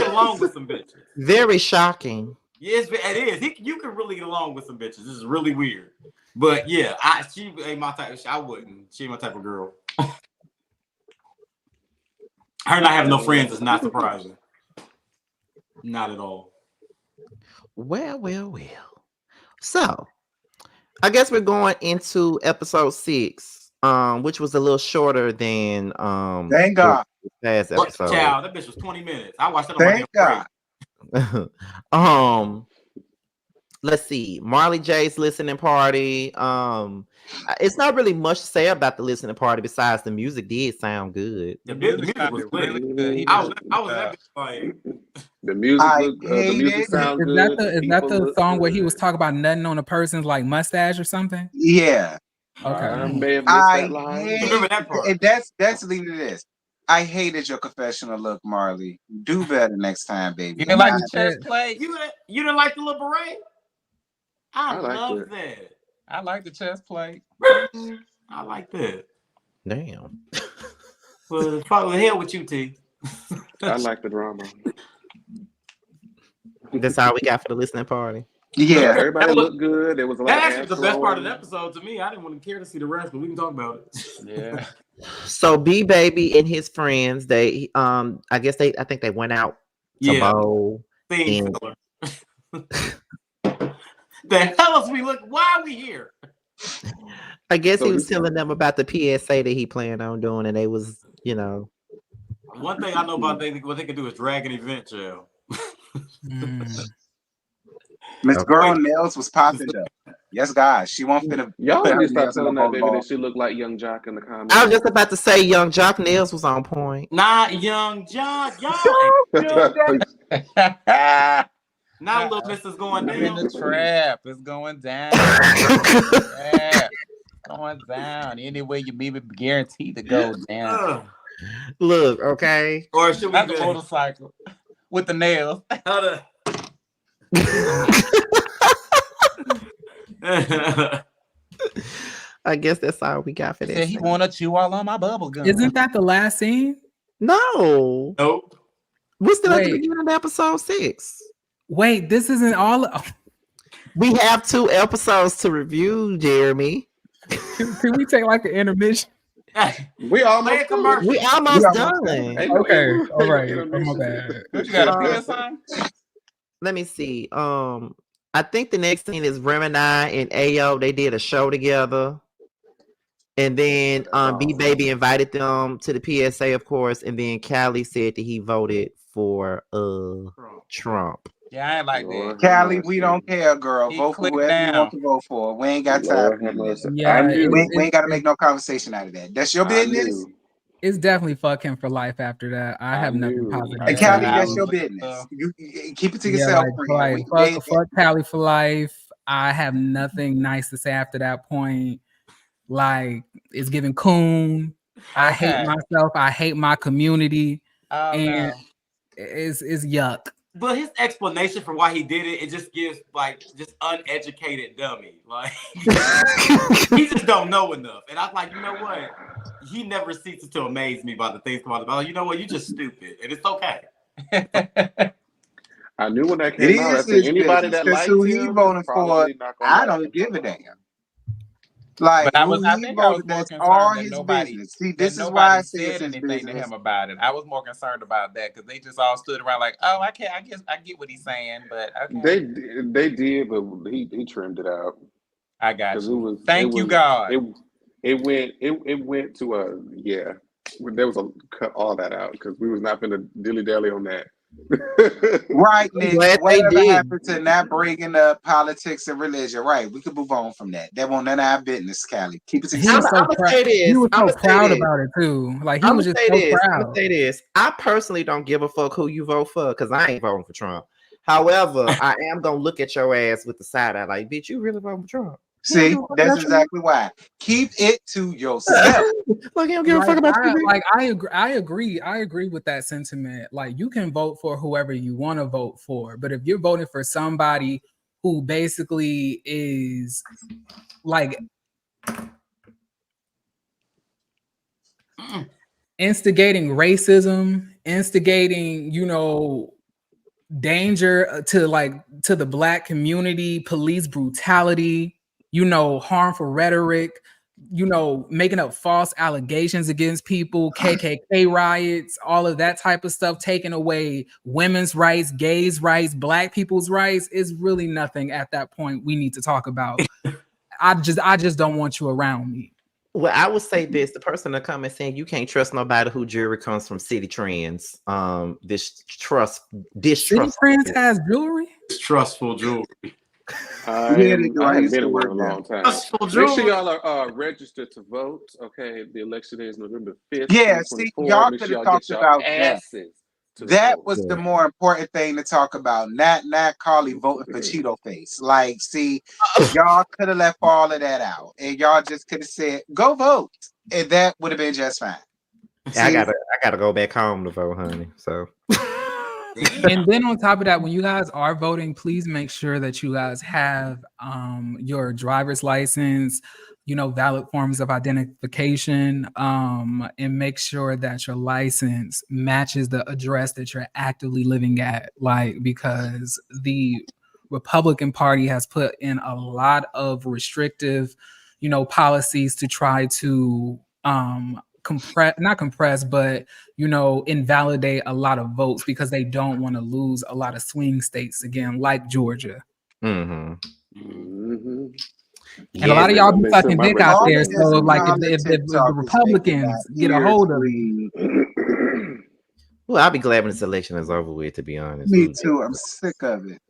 F: along with some bitches.
A: Very shocking.
F: Yes, it is. You can really get along with some bitches. This is really weird. But yeah, she ain't my type. I wouldn't. She ain't my type of girl. Her not having no friends is not surprising. Not at all.
A: Well. So, I guess we're going into episode 6, which was a little shorter than
E: Thank God.
A: Past episode.
F: Child, that bitch was 20 minutes. I watched that
E: Thank
F: on
E: God.
A: Let's see. Marley J's listening party. It's not really much to say about the listening party besides the music did sound good.
F: The music was really good. I was that bitch like
B: The music
E: I
B: look, the
E: hate
B: music
E: it.
B: sound
D: Is
B: good.
D: that
B: people
D: the
B: look
D: song where he
B: good.
D: was talking about nothing on a person's like mustache or something?
E: Yeah,
D: Okay.
B: I may have missed
E: I
B: that line.
F: You remember
E: hate
F: that part?
E: and that's leading to this. I hated your confessional look, Marley. Do better next time, baby.
C: You didn't like
E: I-
C: the chest plate?
F: You didn't like the little beret? I
B: liked
F: love
B: it.
F: that.
C: I like the chest plate.
F: I like that.
A: Damn.
F: Well, fuck the hell with you, T.
B: I like the drama.
A: That's all we got for the listening party.
E: yeah.
B: Everybody
F: That was-
B: looked good. There was a lot
F: That
B: of
F: actually was the best part of the
B: Afro.
F: episode to me. I didn't want to care to see the rest, but we can talk about it.
C: Yeah.
A: So B Baby and his friends, they I guess I think they went out to
F: Yeah.
A: bowl.
F: Theme
A: And-
F: filler. The hell is we look? Why are we here?
A: I guess
B: So
A: he was
B: he-
A: telling them about the PSA that he planned on doing, and they was,
F: One thing I know about what they can do is drag an event, Joe.
D: Mm.
E: Miss
A: Okay.
E: Girl Nails was popping up. Yes, guys. She won't finna
B: Y'all
E: put her
B: need to stop
E: nails in
B: telling
E: the
B: that baby
E: ball.
B: that she looked like Young Jock in the comments.
A: I was just about to say Young Jock Nails was on point.
F: Not Young John. Y'all now little Miss is going
C: I'm in
F: down.
C: the trap. It's going down. Yeah. Going down. Anyway, you may be guaranteed to go down.
F: Ugh.
A: Look, okay.
F: Or should we
C: Not the
F: be
C: motorcycle with the nails.
A: I guess that's all we got for
C: He
A: this.
C: said he wanna chew all on my bubble gum.
D: Isn't that the last scene?
A: No.
F: Nope.
A: We're still at the
D: Wait.
A: beginning of episode 6.
D: Wait, this isn't all.
A: We have 2 episodes to review, Jeremy.
D: Can we take like an intermission?
B: We
F: Play a
B: almost
F: commercial.
A: We almost
E: almost
A: done.
B: Ain't no-
D: Okay,
B: ain't no
D: all right.
B: intermission.
D: Oh, my bad.
C: What you got a PSI?
A: Let me see. I think the next thing is Rem and I and Ayo. They did a show together. And then B Baby invited them to the PSA, of course. And then Callie said that he voted for Trump.
C: Yeah, I ain't like that.
B: Lord
E: Callie,
B: have
E: we
B: mercy.
E: don't care, girl.
C: He
E: Vote for
C: clicked
E: whoever you
C: down.
E: want to vote for. We ain't got time
B: Lord
E: for
B: have
E: that.
B: mercy.
D: Yeah,
B: I knew.
E: We ain't got to make no conversation out of that. That's your
B: I
E: business.
B: knew.
D: It's definitely fuck him for life after that. I have nothing
B: knew.
D: positive.
E: Hey,
D: to
E: Callie,
D: say.
C: I
E: that's
C: was
E: your
C: looking
E: business.
C: for-
E: You keep it to
D: Yeah,
E: yourself,
D: like,
E: friend. We ain't-
D: fuck Callie for life. I have nothing nice to say after that point. Like, it's giving coon. I hate
C: Okay.
D: myself. I hate my community.
C: Oh,
D: And-
C: no.
D: It's yuck.
F: But his explanation for why he did it, it just gives like just uneducated dummy. Like he just don't know enough. And I was like, you know what? He never ceases to amaze me by the things come out of. Like, you know what? You just stupid, and it's okay.
B: I knew when that
E: It
B: came out. I
E: is
B: said
E: his
B: anybody
E: business,
B: that
E: 'cause
B: likes
E: who he
B: him,
E: voting
B: probably
E: for,
B: not gonna
E: I
B: like
E: don't
B: him.
E: give a damn. Like,
C: But I
E: who he
C: think I was
E: voted,
C: more
E: that's
C: concerned
E: all
C: that
E: his
C: nobody
E: business. See,
C: that
E: this is
C: nobody
E: why I say
C: said
E: it's his
C: anything to
E: business.
C: him about it. I was more concerned about that because they just all stood around like, oh, I can't. I guess I get what he's saying, but okay,
B: They did, but he trimmed it out
C: I got
B: because it
C: you.
B: was.
C: Thank
B: it
C: you,
B: was,
C: God.
B: It went to a yeah. There was a cut all that out because we was not gonna dilly dally on that.
E: Right, Nick.
A: glad they
E: Whatever
A: did.
E: happened to not bringing up politics and religion? Right, we could move on from that. That won't none of our business, Callie. Keep it to
D: He was
E: yourself.
D: so
A: I'ma
D: proud.
A: say this.
D: He was so
A: I'ma say
D: proud
A: this.
D: about it too. Like he
A: I'm
D: was
A: gonna
D: just
A: say
D: so
A: this. I'm
D: proud.
A: gonna say this. I personally don't give a fuck who you vote for because I ain't voting for Trump. However, I am gonna look at your ass with the side eye, like, bitch, you really voting for Trump?
E: See, that's exactly why. Keep it to yourself.
A: Like, you don't give a fuck about you.
D: I agree with that sentiment. Like you can vote for whoever you want to vote for, but if you're voting for somebody who basically is like instigating racism, instigating, danger to the black community, police brutality, harmful rhetoric, making up false allegations against people, KKK riots, all of that type of stuff, taking away women's rights, gays' rights, black people's rights, is really nothing at that point we need to talk about. I just don't want you around me.
A: Well, I would say this: the person that come and saying you can't trust nobody who jewelry comes from City Trends. Distrust.
D: City Trends has jewelry.
F: Distrustful jewelry.
E: Yeah, they do.
B: I
E: I
B: haven't
E: used
B: been
E: to
B: in one in
E: work
B: a long time.
F: Distrustful
B: Make sure
F: jewelry.
B: y'all are registered to vote. Okay, the election is November 5th.
E: Yeah, see,
B: 2024.
E: y'all
B: Make
E: could
B: sure
E: have
B: y'all
E: talked
B: get your
E: about that.
B: asses
E: That was the more important thing to talk about. Not Carly voting for Cheeto Face. Like, see, y'all could have left all of that out, and y'all just could have said, "Go vote," and that would have been just fine.
A: Yeah, I gotta go back home to vote, honey. So.
D: And then on top of that, when you guys are voting, please make sure that you guys have your driver's license, valid forms of identification, and make sure that your license matches the address that you're actively living at. Like, because the Republican Party has put in a lot of restrictive, policies to try to invalidate a lot of votes because they don't want to lose a lot of swing states again, like Georgia.
A: Mm-hmm.
B: Mm-hmm.
D: And a lot of y'all be fucking dick out there. So, like, if the Republicans get a hold of me.
A: Well, I'll be glad when this election is over with, to be honest.
E: Me too. I'm sick of it.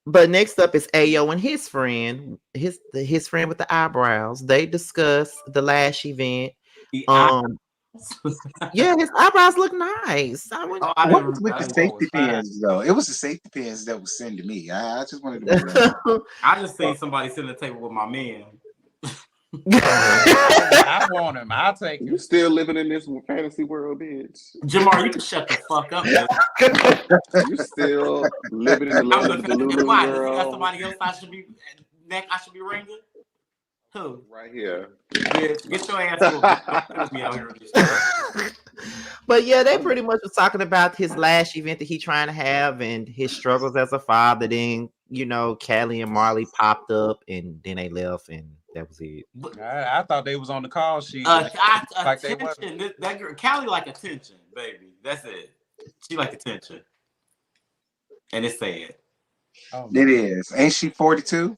A: But next up is Ayo and his friend, his friend with the eyebrows. They discuss the lash event. Yeah, his eyebrows look nice.
E: What was with the safety pins though? It was the safety pins that was sent to me. I just wanted to.
F: I just seen somebody sitting at the table with my man.
C: I want him. I'll take him.
B: You still living in this fantasy world, bitch.
F: Jamar, you can shut the fuck up.
B: You still living in the land of Delulu
F: Why?
B: world.
F: You got somebody else I should be ringing? Who?
B: Right here.
F: Bitch, get your ass over. Don't put me out here with this.
A: But yeah, they pretty much was talking about his lash event that he's trying to have and his struggles as a father. Then, Callie and Marley popped up and then they left and that was it.
C: I thought they was on the call sheet.
F: Attention. That girl, Callie like attention, baby. That's it. She like attention. And it's sad.
E: Oh, it is. Ain't she 42?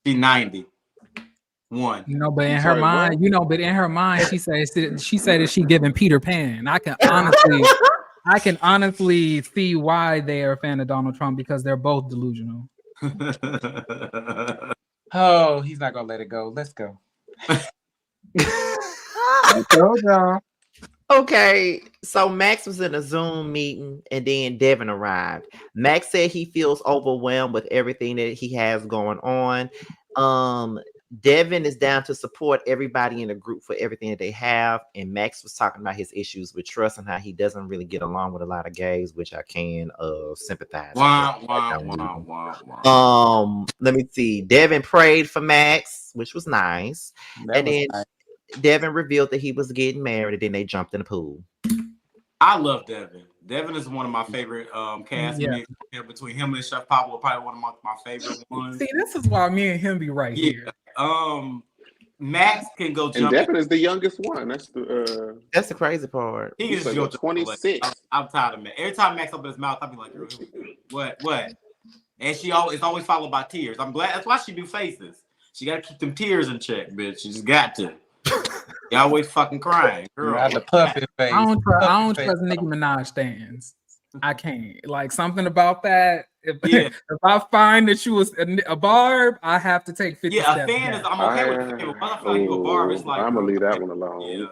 F: She 90. One.
D: But in her mind, she said that she giving Peter Pan. I can honestly see why they are a fan of Donald Trump because they're both delusional.
C: Oh, he's not gonna let it go. Let's go.
E: I told y'all.
A: Okay, so Max was in a Zoom meeting and then Devin arrived. Max said he feels overwhelmed with everything that he has going on. Devin is down to support everybody in the group for everything that they have. And Max was talking about his issues with trust and how he doesn't really get along with a lot of gays, which I can sympathize with. Let me see. Devin prayed for Max, which was nice. Nice. Devin revealed that he was getting married and then they jumped in the pool.
F: I love Devin. Devin is one of my favorite cast members. Between him and Chef Pablo, probably one of my favorite ones.
D: See, this is why me and him be right here.
F: Max can go jump.
B: And Devin is the youngest one. That's
A: the crazy part.
F: He's
B: like 26.
F: I'm tired of Max. Every time Max opens his mouth, I'll be like, what? And it's always followed by tears. I'm glad. That's why she do faces. She got to keep them tears in check, bitch. She's got to. You always fucking crying, girl.
C: The puppet face.
D: I don't trust Nicki Minaj stands. I can't. Like something about that. If I find that she was a barb, I have to take 50 steps.
F: Yeah, a fan is. I'm okay with it. But if I find you a barb, it's like
B: I'm gonna leave that one alone.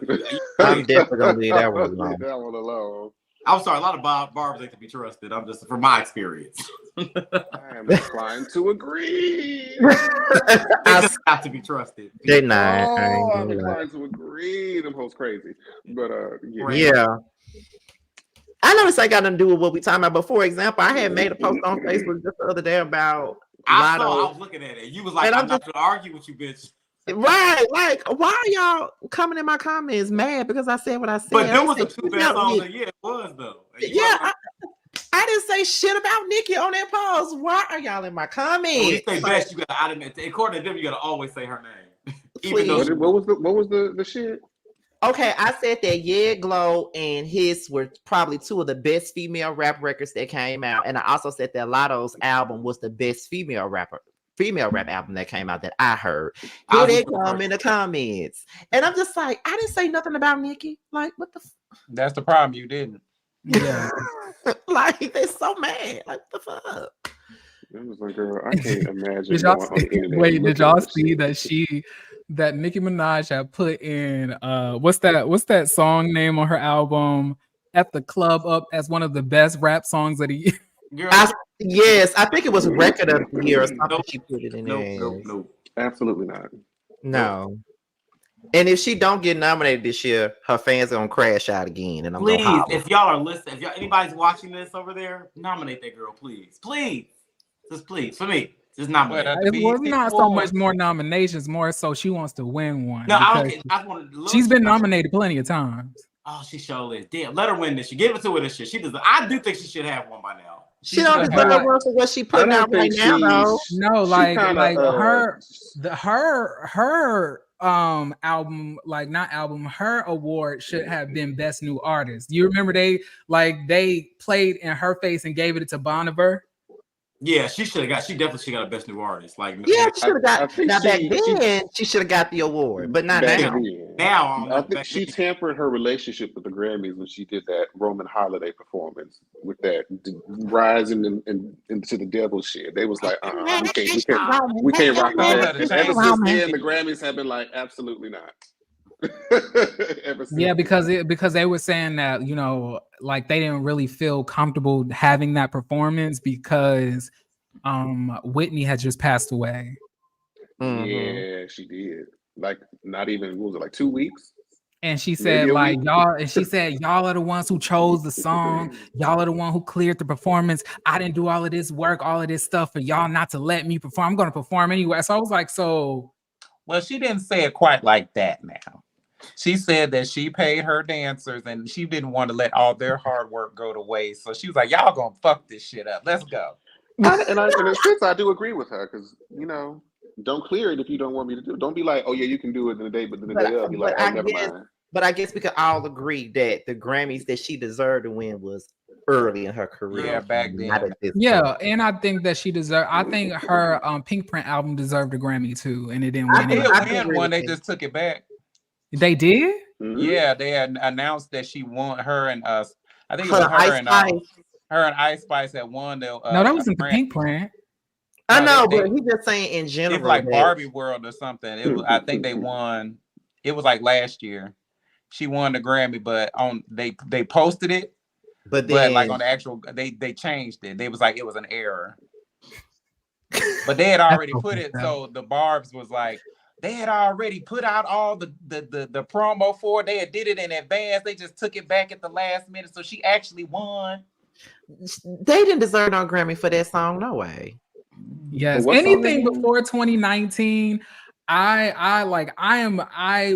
A: I'm definitely gonna leave that one alone.
F: I'm sorry, a lot of barbs ain't to be trusted. I'm just from my experience.
B: I am inclined to agree.
F: They just have to be trusted.
A: They're not.
B: I'm inclined to agree. Them hoes crazy, but
A: yeah. I know this ain't got nothing to do with what we talking about. But for example, I had made a post on Facebook just the other day about.
F: I was looking at it. You was like, I'm not gonna argue with you, bitch.
A: Right, like, why are y'all coming in my comments mad because I said what I said?
F: But there was the two best songs that it was though.
A: I didn't say shit about Nicki on that post. Why are y'all in my comments?
F: When you say best, you gotta according to them, you gotta always say her name.
B: Even though what was the shit?
A: Okay, I said that Glow and his were probably two of the best female rap records that came out, and I also said that Lotto's album was the best female rap album that came out that I heard. Here they come in the comments. And I'm just like, I didn't say nothing about Nicki. Like, what the
C: That's the problem, you didn't.
D: Yeah.
A: Like, they're so mad. Like, what the fuck?
B: It was like, girl, I can't imagine.
D: Did y'all see that Nicki Minaj had put in what's that song name on her album? F the Club Up as one of the best rap songs of the year?
F: Girl,
A: Yes, I think it was record of the year or something.
F: Nope.
A: She put it in
F: nope.
A: there.
B: Absolutely not.
A: No. And if she don't get nominated this year, her fans are gonna crash out again. And I'm
F: Please,
A: gonna
F: if y'all are listening, if y'all anybody's watching this over there, nominate that girl, please. Just please, for me. Just nominate.
D: It was not so much more nominations, more so she wants to win one.
F: No, I don't care. I want to.
D: She's been nominated plenty of times.
F: Oh, she sure is. Damn, let her win this year. Give it to her this year. She does. I do think she should have one by now.
A: She don't deserve
D: have-
A: one for what she putting out right now, though.
D: No, like
B: kinda,
D: her album, like not album, her award should have been Best New Artist. You remember they played in her face and gave it to Bon Iver?
F: Yeah, she should have got. She definitely should have got a best new artist. Like
A: Yeah, she should have
B: I
A: got.
B: think
A: Now back
B: she-
A: then, she should have got the award, but not
B: back
A: now.
B: then.
F: now.
B: I think she tampered her relationship with the Grammys when she did that Roman Holiday performance with that rising into the devil shit. They was like, we can't rock that. Ever since then, the Grammys have been like, absolutely not. Ever since.
D: Yeah, because they were saying that, you know, like they didn't really feel comfortable having that performance because Whitney had just passed away.
B: Yeah, she did. Like not even, what was it, like 2 weeks?
D: And she said,
B: Maybe a
D: like,
B: week.
D: y'all are the ones who chose the song. Y'all are the one who cleared the performance. I didn't do all of this work, all of this stuff for y'all not to let me perform. I'm gonna perform anyway. So I was like, so
C: Well, she didn't say it quite like that now. She said that she paid her dancers and she didn't want to let all their hard work go to waste. So she was like, y'all gonna fuck this shit up. Let's go.
B: And in a sense, I do agree with her because, you know, don't clear it if you don't want me to do it. Don't be like, oh, yeah, you can do it in a day, but then the day of, be like, oh, never mind.
A: But I guess we could all agree that the Grammys that she deserved to win was early in her career.
C: Yeah, back then.
A: not at this
D: yeah,
A: point.
D: and I think that she deserved. I think her Pink Print album deserved a Grammy too, and it didn't
A: I
D: win.
A: think-
D: it.
C: They
A: agree
C: win
A: with
C: one, they
A: you.
C: just took it back.
D: They did.
B: Mhm.
C: Yeah, they had announced that she won. Her and us. I think it
A: Her
C: was
A: Ice
C: her and
A: Spice.
C: her and Ice Spice that won. The,
D: No, that wasn't the
C: Grammy.
D: Pink Print.
A: I
C: No,
A: know,
C: they-
A: but he's just saying in general.
C: It's like
A: that-
C: Barbie World or something. It was, I think they won. It was like last year. She won the Grammy, but they posted it,
A: but
C: but
A: then
C: like on the actual they changed it. They was like it was an error. But they had already put it, so the Barbs was like they had already put out all the promo for it. They had did it in advance. They just took it back at the last minute, so she actually won.
A: they didn't deserve no Grammy for that song. No way.
D: Yes,
B: What song
D: anything
B: again?
D: before 2019. I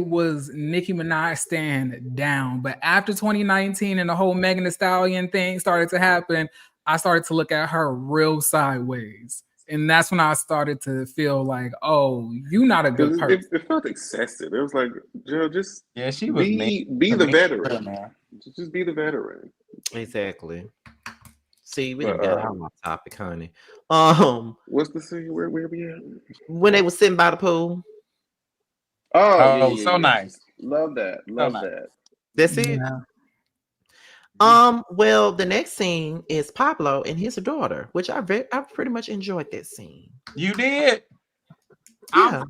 D: was Nicki Minaj stand down, but after 2019 and the whole Megan Thee Stallion thing started to happen, I started to look at her real sideways, and that's when I started to feel like, oh, you're not a good person.
B: It felt excessive. It was like, Joe, just
C: Yeah, she was
B: be
C: mean.
B: the
C: Mean,
B: veteran.
C: man.
B: Just be the veteran.
A: Exactly. See, we
B: But,
A: didn't get on my topic, honey.
B: What's the scene? Where we at?
A: When they were sitting by the pool,
C: Oh, so nice.
B: Love that. Love
C: nice.
B: that.
A: that's it.
D: Yeah.
A: Well, the next scene is Pablo and his daughter, which I pretty much enjoyed that scene.
C: You did.
A: Yeah.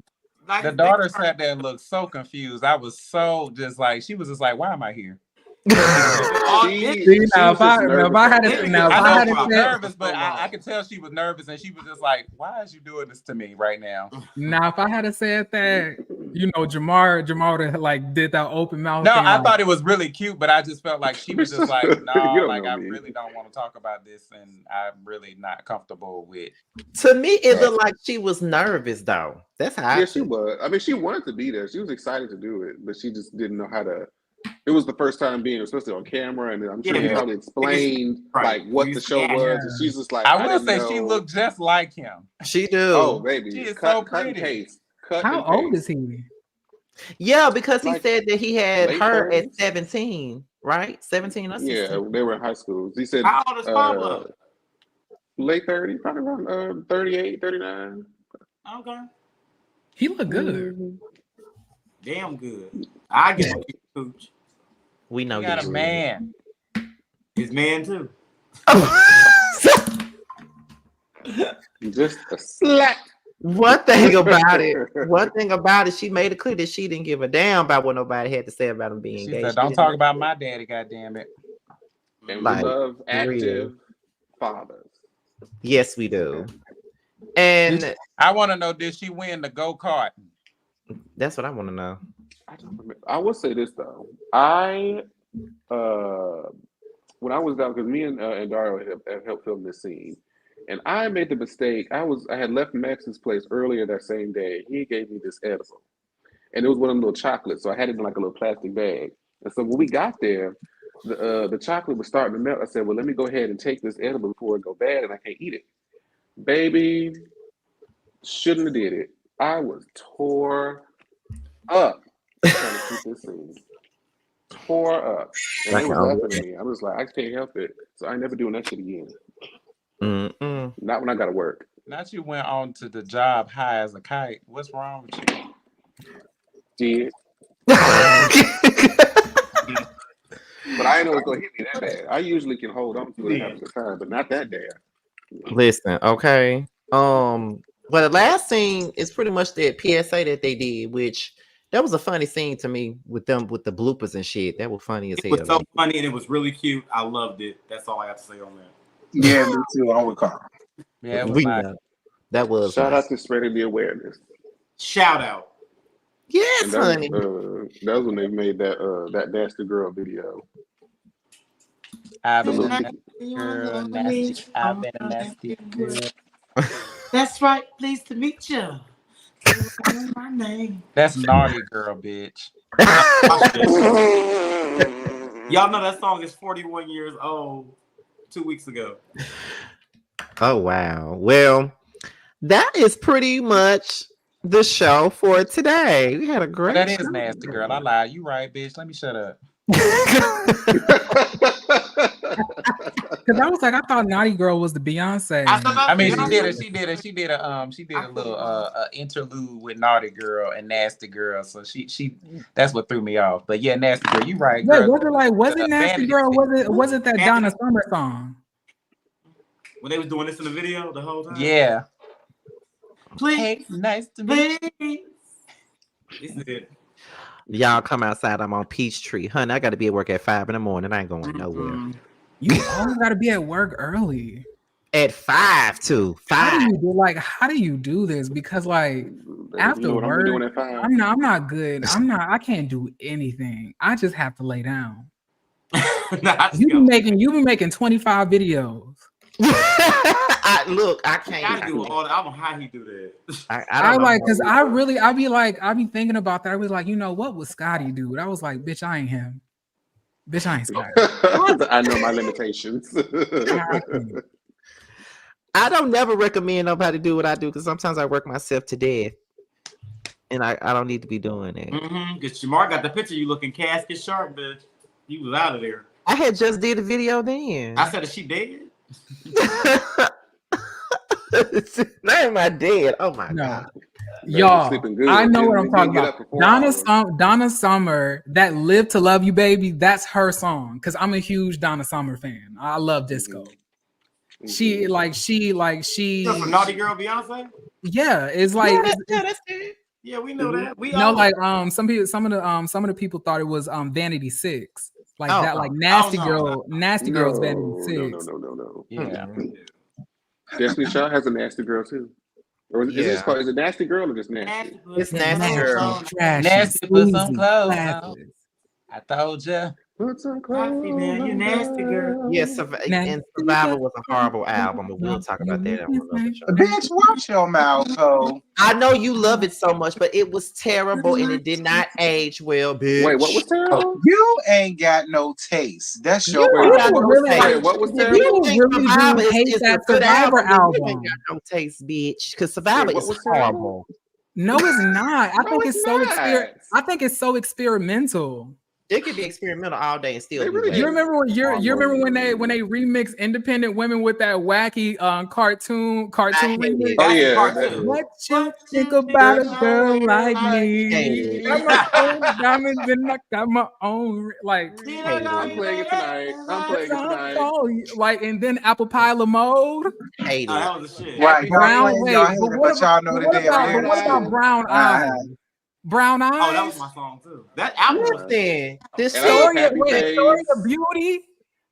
F: Like,
C: The daughter sat there and looked so confused. I was so just like she was just like, why am I here?
D: See, now, if I had to, now, if I
C: I
D: had
C: know
D: to
C: she was
D: say,
C: nervous, but I could tell she was nervous, and she was just like, "Why is you doing this to me right now?"
D: now, if I had to say that, you know, Jamar like did that open mouth.
C: No,
D: thing,
C: I
D: like,
C: thought it was really cute, but I just felt like she was just like,
B: You
C: "No,
B: don't
C: like
B: know
C: I
B: me."
C: really don't want to talk about this, and I'm really not comfortable with."
A: To me, it looked like she was nervous, though. That's how.
B: Yeah, she was. I mean, she wanted to be there. She was excited to do it, but she just didn't know how to. It was the first time being, especially on camera, and I'm sure he
C: Yeah.
B: probably explained
F: Right.
B: like what the show
F: Yeah.
B: was, and she's just like,
C: I will
B: didn't
C: say
B: know.
C: she looked just like him.
A: She do.
B: Oh, baby,
C: She is
B: cut,
C: so
B: cut and
C: pretty.
B: paste. Cut
D: how
B: and
D: old
B: paste.
D: is he?
A: Yeah, because he
B: Like,
A: said that he had
B: late
A: her at
B: 30s?
A: 17, right? 17 or 16.
B: Yeah, they were in high school. He said
F: How old is Pablo?
B: late 30, probably around 38, 39.
F: Okay.
D: He looked good.
B: Mhm.
F: Damn good. I get you, Cooch.
A: We know
C: He got
A: you.
C: a man.
F: His man too.
B: Just a slap.
A: One thing about it, she made it clear that she didn't give a damn about what nobody had to say about him being
C: She
A: gay.
C: said,
A: She
C: "Don't
A: didn't-
C: talk about my daddy, goddamn it."
B: And
A: Like,
B: we love
A: for
B: active fathers.
A: Yes, we do. And
C: I want to know, did she win the go-kart?
A: that's what I want to know.
B: I don't remember. I will say this though. When I was down, because me and Dario have helped film this scene, and I made the mistake. I had left Max's place earlier that same day. He gave me this edible, and it was one of them little chocolates. So I had it in like a little plastic bag. And so when we got there, the chocolate was starting to melt. I said, "Well, let me go ahead and take this edible before it go bad, and I can't eat it." Baby, shouldn't have did it. I was tore up trying to keep this scene. Tore up. And they was laughing at me. I was like, I can't help it. So I ain't never doing that shit again.
A: Mm-mm.
B: Not when I gotta work.
C: Not you went on to the job high as a kite. What's wrong with you?
B: Did. But I didn't know it was gonna hit me that bad. I usually can hold on to it half the time, but not that bad.
A: Listen, okay. Well, the last scene is pretty much that PSA that they did, which that was a funny scene to me with them with the bloopers and shit. That was funny as
F: It
A: hell.
F: was so funny and it was really cute. I loved it. That's all I have to say on that.
E: Yeah, me too. I'm with Carl.
C: Yeah, it was
A: We
C: nice.
A: know. That was
B: Shout
A: nice.
B: out to spreading the awareness.
F: Shout out.
A: Yes,
B: And that
A: honey.
B: was when they made that nasty girl video.
C: I've
B: The
C: been a
B: little-
C: nasty girl, nasty. I've been a nasty girl.
F: That's right. Pleased to meet you. My name.
C: That's naughty girl, bitch.
F: Y'all know that song is 41 years old 2 weeks ago.
A: Oh wow. Well, that is pretty much the show for today. We had a great
C: That is
A: show.
C: nasty girl. I lied. You right, bitch. Let me shut up.
D: Because I was like, I thought Naughty Girl was the Beyonce.
C: I mean, she did a little interlude with Naughty Girl and Nasty Girl. So she that's what threw me off. But yeah, Nasty Girl, you right,
D: Wait,
C: girl.
D: was it Nasty
C: Vanity
D: Girl?
C: Fair.
D: Was it that Donna Summer song?
F: When they was doing this in the video the whole time.
C: Yeah.
F: Please.
C: Hey, nice to meet you.
F: Please. This is it.
A: Y'all come outside. I'm on Peachtree. Honey, I gotta be at work at 5 in the morning. I ain't going nowhere.
D: You always got to be at work early.
A: At 5 to
D: How
A: 5.
D: do you do this? Because like after
B: You know what I'm
D: work,
B: doing at 5?
D: I'm not good. I can't do anything. I just have to lay down. You've been making 25 videos.
A: I can't.
F: Gotta do all that. I don't know how he do that.
A: I don't know
D: like,
A: how
D: because
A: to-
D: I be thinking about that. I was like, you know, what would Scotty do? I was like, bitch, I ain't him. Bitch, I ain't Scotty.
B: I know my limitations.
A: I don't never recommend nobody do what I do because sometimes I work myself to death, and I don't need to be doing it.
F: Because Shamar got the picture you looking casket sharp, bitch. He was out of there.
A: I had just did a video then.
F: I said, is she dead?
A: Not am I dead? Oh my
D: No.
A: god!
D: Y'all,
B: sleeping good.
D: I know what I'm
B: Didn't
D: talking
B: get
D: about.
B: up for 4 hours.
D: Donna Summer, that "Live to Love You, Baby," that's her song. Because I'm a huge Donna Summer fan. I love disco. She
F: From Naughty Girl Beyonce?
D: yeah, it's like
A: that's it.
F: Yeah, we know that. We
D: no,
F: all
D: like some of the people thought it was Vanity Six, like
A: Oh,
D: that, like
A: oh.
D: Nasty
F: no.
D: Girl, Nasty Girl's Vanity Six.
B: No.
C: Yeah.
B: Destiny Child has a nasty girl too. Or is
A: Yeah.
B: it Nasty Girl or just Nasty?
A: It's nasty girl.
D: Trashy,
C: Nasty, put some
D: sleazy,
C: clothes
D: classless.
C: on. I told ya.
B: Put some
F: Coffee, man, you nasty girl.
A: Yes, and Survivor was a horrible album, but we'll talk about that on another show.
E: Bitch, watch your mouth, ho.
A: I know you love it so much, but it was terrible and it did not age well, bitch.
B: Wait, what was terrible?
E: You ain't got no taste. That's your
A: You
B: Wait,
A: got
B: what
A: no
B: was
A: taste.
B: Wait, what was
A: If
B: terrible?
A: you think
D: really
A: Survivor
D: do hate
A: is
D: that
A: a good
D: Survivor
A: album, you ain't
D: album.
A: got no taste, bitch. Because Survivor
B: Wait, what
A: is
B: was terrible?
A: horrible.
D: No, it's not. I think
B: it's
D: it's so
B: not.
D: I think it's so experimental.
A: It could be experimental all day and still
B: They
A: be
B: really
A: bad.
D: You remember when you remember when they
B: Horrible.
D: remix independent women with that wacky cartoon
A: I
D: remix?
A: hate it.
B: Oh yeah.
F: Part
B: that-
F: two.
D: What you think about a girl like me?
A: Hey.
D: Got my own diamonds and I got my own like.
B: I'm playing it tonight.
D: Like and then Apple Pie Lamode,
A: Hate
F: Oh,
A: it.
F: that was the shit.
E: Right, y'all
D: Brown
E: playing,
D: wait,
E: y'all
D: but
E: hate it,
D: what
E: but y'all know
D: about,
E: the
D: what
E: damn
D: about,
E: lyrics.
D: what about Brown Eyes? Brown Eyes.
F: Oh, that was my song too. That album was
A: Listen, this
B: And I love
A: story
B: Happy
D: Wait,
B: Days.
D: Story of Beauty.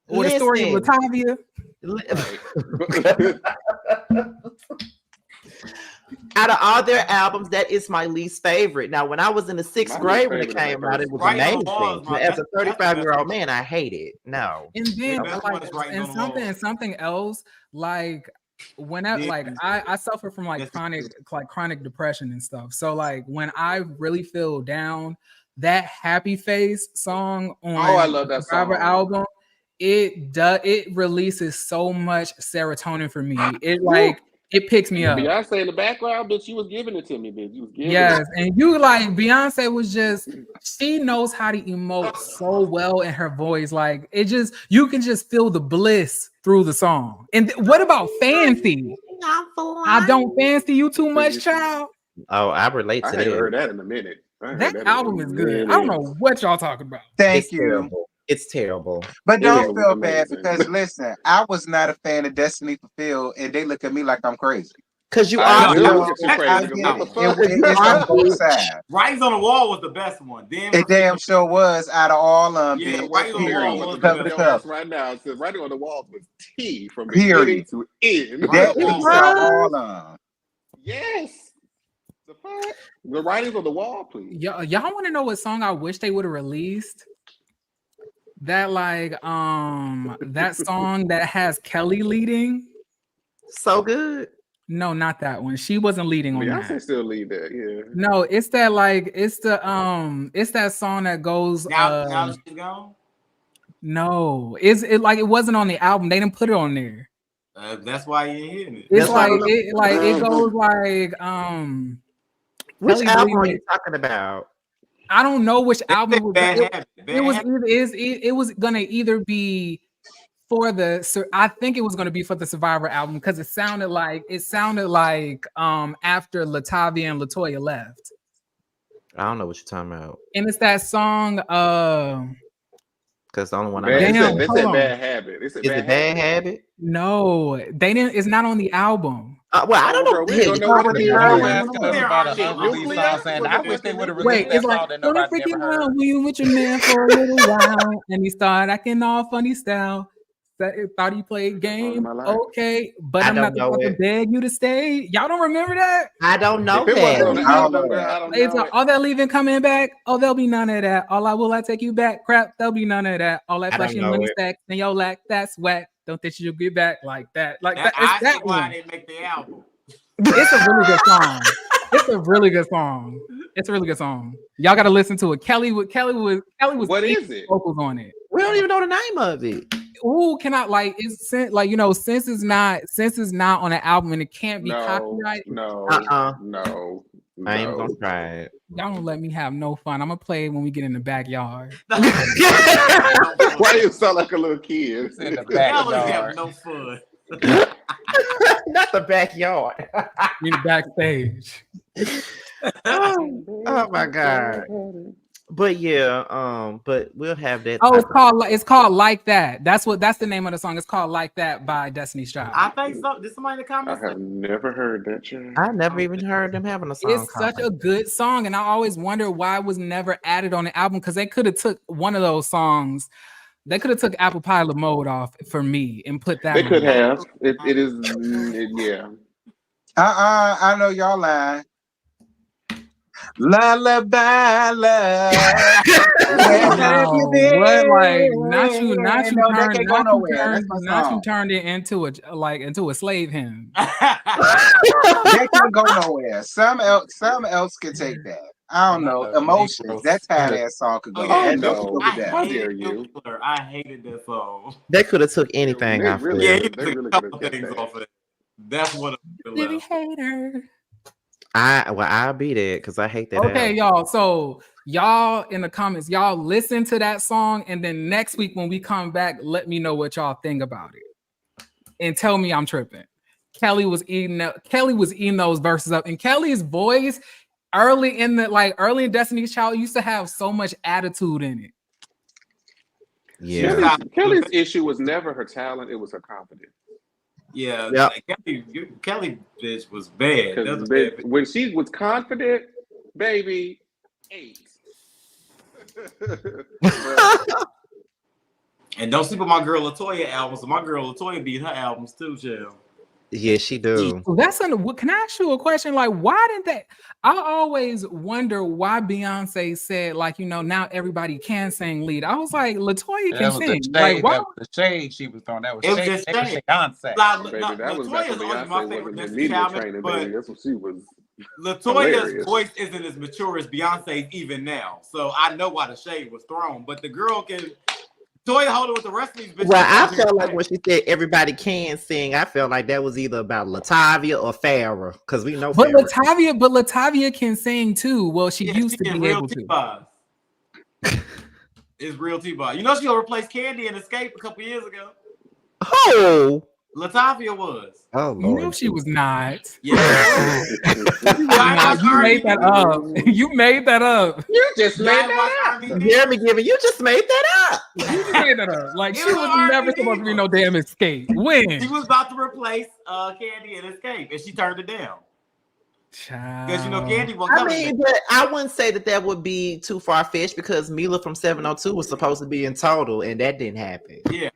D: Or the story of
A: Listen.
D: Latavia.
A: Out of all their albums, that is my least favorite. Now, when I was in the sixth
B: My
A: grade
B: least
A: when it
B: favorite is
A: came
B: my
A: out, it
B: first
A: was
F: one. Writing on the Wall
A: amazing.
F: is my
A: But as a
F: best- that's the
A: 35-year-old
F: best
A: man, I hate it. No.
D: And then
F: The best
D: like
F: one is Writing
D: and
F: on the Wall.
D: something else, like whenever like
F: Then-
D: I suffer from like chronic depression and stuff. So like when I really feel down, that Happy Face song on
B: I love that
D: Survivor
B: song.
D: album, it releases so much serotonin for me. It like it picks me up.
B: Beyonce in the background, bitch, you was giving it to me, bitch. You was giving
D: Yes,
B: it.
D: and you like Beyonce was just she knows how to emote so well in her voice. Like it just you can just feel the bliss through the song. And what about Fancy? I don't fancy you too much, child.
A: Oh, I relate
B: I
A: to
B: haven't
A: that.
B: heard that in a minute. I ain't heard
D: That
B: in a
D: album is good.
B: minute.
D: I don't know what y'all talking about.
E: Thank
A: It's
E: you.
A: terrible. It's terrible.
E: But
B: It
E: don't
B: is
E: feel bad
B: amazing.
E: because listen, I was not a fan of Destiny Fulfilled, and they look at me like I'm crazy.
A: Because you
B: I
A: are
B: do
E: know,
B: look at you
E: I
B: crazy.
E: get
B: What the
E: it.
B: fuck?
E: It's on both sides.
F: Writings on the Wall was the best one. Then
E: It damn sure was out of all of them.
F: Yeah,
E: bitch.
F: Writing on the Wall
E: Period.
F: was the
E: Cover to
F: best.
E: cover.
B: Right now, it says writing on the walls was T from
E: Period.
B: beginning to end.
E: That
F: It
E: beats
F: was.
E: out all of them.
B: Yes. The fuck? The writings on the wall, please.
D: Y'all want to know what song I wish they would have released? That like that song that has Kelly leading.
A: so good.
D: No, not that one. She wasn't leading on
B: Beyonce
D: that.
B: still lead that, yeah.
D: No, it's that like it's that song that goes
F: now that she's gone.
D: no, it like it wasn't on the album. They didn't put it on there.
F: That's why you ain't hearing it.
D: It's
A: That's why
D: it goes like
A: Which
D: Kelly
A: album are
D: Rowland.
A: you talking about?
D: I don't know which album it was.
F: Bad
D: It,
F: Habit.
D: it was
F: Bad Habit.
D: it was gonna either be for I think it was gonna be for the Survivor album because it sounded like after Latavia and Latoya left.
A: I don't know what you're talking about.
D: And it's that song
A: Because the only one I
B: Bad,
A: know.
B: it
D: Damn,
B: said
D: hold on.
B: bad habit. It said
A: Is it Bad Habit?
D: no, they didn't. It's not on the album.
A: Well, I don't know.
B: Bro,
A: what the
B: we
A: hell
B: don't
A: you're
B: know what
A: talking
B: it is.
A: about.
C: Girl asking us about an
F: Shit,
C: unreleased
B: nuclear?
C: song saying, I wish they would have
D: Wait,
C: released that
D: it's like
C: song that nobody never
D: 151
C: heard.
D: when you with your man for a little while, and he started acting all funny style. Thought he played game.
B: my life.
D: Okay, but
A: I
D: I'm not
A: don't know
D: about to
A: it.
D: beg you to stay. Y'all don't remember that?
A: I don't know
B: If it wasn't on
A: that.
B: the
E: I don't know
B: album, girl,
E: that.
B: I don't
D: It's
B: know
D: like,
B: it.
D: all that leaving coming back. Oh, there'll be none of that. All I will, I take you back. Crap, there'll be none of that. All that
A: I don't
D: flashy
A: know
D: money
A: it.
D: stacks and your lack, that's whack. Don't think you'll get back like that. Like that.
F: I
D: It's
F: see
D: that
F: why
D: one.
F: they make the album.
D: It's a really good song. It's a really good song. It's a really good song. Y'all got to listen to it. Kelly was
B: What
D: eating
B: is it?
D: vocals on it.
A: We don't even know the name of it.
D: Ooh, cannot like it's like since it's not on an album and it can't be
B: No,
D: copyright.
B: no,
A: Uh-uh.
B: no,
A: I ain't gonna
B: no.
A: try it.
D: Y'all don't let me have no fun. I'm gonna play it when we get in the backyard.
B: Why you sound like a little kid?
C: It's in the
F: Y'all ain't
C: backyard.
F: have no fun.
A: Not the backyard.
D: In the backstage.
A: Oh my god. But yeah, but we'll have that.
D: Oh, it's called Like That. That's the name of the song. It's called Like That by Destiny's Child.
F: I think so. Did somebody in the
B: I
F: comments?
B: have never heard that tune.
A: I never even heard them having a song.
D: It's such a good song, and I always wonder why it was never added on the album because they could have took one of those songs. They could have took Apple Pilot Mode off for me and put that.
B: They
D: on
B: could
D: there.
B: have. It is. Yeah.
E: I know y'all lying. Lullaby, love. Where have you been?
D: What, like not you
E: No, that can't go nowhere. That's my
D: not you
E: song.
D: turned it into a slave hymn.
E: That can't go nowhere. Some else could take that. I don't know. Emotions. That's how that song could go.
F: Oh, yeah.
E: That
B: no.
E: could go with
F: I
E: that.
B: How dare you?
F: Nuclear. I hated that song.
A: They could have took anything
B: They
A: off.
B: really-
F: Yeah,
A: Really,
F: he
B: they
F: took
B: really
F: a couple
B: could've kept
F: things
B: that.
F: off of it. That's what
D: City hater.
A: I'll be there because I hate that.
D: Okay,
A: album.
D: y'all. So y'all in the comments, y'all listen to that song, and then next week when we come back, let me know what y'all think about it, and tell me I'm tripping. Kelly was eating those verses up, and Kelly's voice early in Destiny's Child used to have so much attitude in it.
A: Yeah.
B: Kelly's issue was never her talent; it was her confidence.
F: Yeah,
A: Yep.
F: like, Kelly bitch was bad. That was
B: Because
F: bad.
B: when she was confident, baby, 8.
F: And don't sleep on my girl Latoya albums. My girl Latoya beat her albums too, chill.
A: Yeah, she do.
D: So that's can I ask you a question? Like, why did that? I always wonder why Beyonce said, like, now everybody can sing lead. I was like, Latoya
C: That
D: can
C: was
D: sing.
C: the
D: Like,
C: shade.
D: why?
C: That was the shade she was throwing. That was
F: It was
C: shade.
F: just
C: That was
F: shade.
C: Beyonce.
F: Like,
B: Baby,
F: no,
B: that was back
F: Latoya's
B: when
F: always my
B: Beyonce
F: favorite
B: wasn't in
F: Destiny
B: media
F: Child
B: training,
F: member,
B: baby. That's what she was.
F: Latoya's
B: Hilarious.
F: voice isn't as mature as Beyonce's even now. So I know why the shade was thrown. But the girl can Toya hold it with the rest of these bitches.
A: Well, I felt like when she said everybody can sing, I felt like that was either about Latavia or Farrah, because we know.
D: But
A: Farrah.
D: Latavia can sing too. Well, she
F: Yeah,
D: used to be
F: real
D: able
F: T-Boz. It's real T-Boz. You know she replaced Candy in Escape a couple years ago.
A: Oh,
F: Latavia was.
A: oh
D: to.
A: Lord.
D: She was not.
F: Yeah.
D: You made that up. You made that up.
A: You just made that up. Jeremy Given, you just made that up.
D: You just made that up. Like,
F: It
D: she
F: was
D: was
F: an
D: never
F: R&B
D: supposed to be
F: diva.
D: no damn Escape. When?
F: She was about to replace Candy in Escape, and she turned it down. Because Candy will come.
A: I mean, but I wouldn't say that would be too far fetched because Mila from 702 was supposed to be in Total, and that didn't happen.
F: Yeah.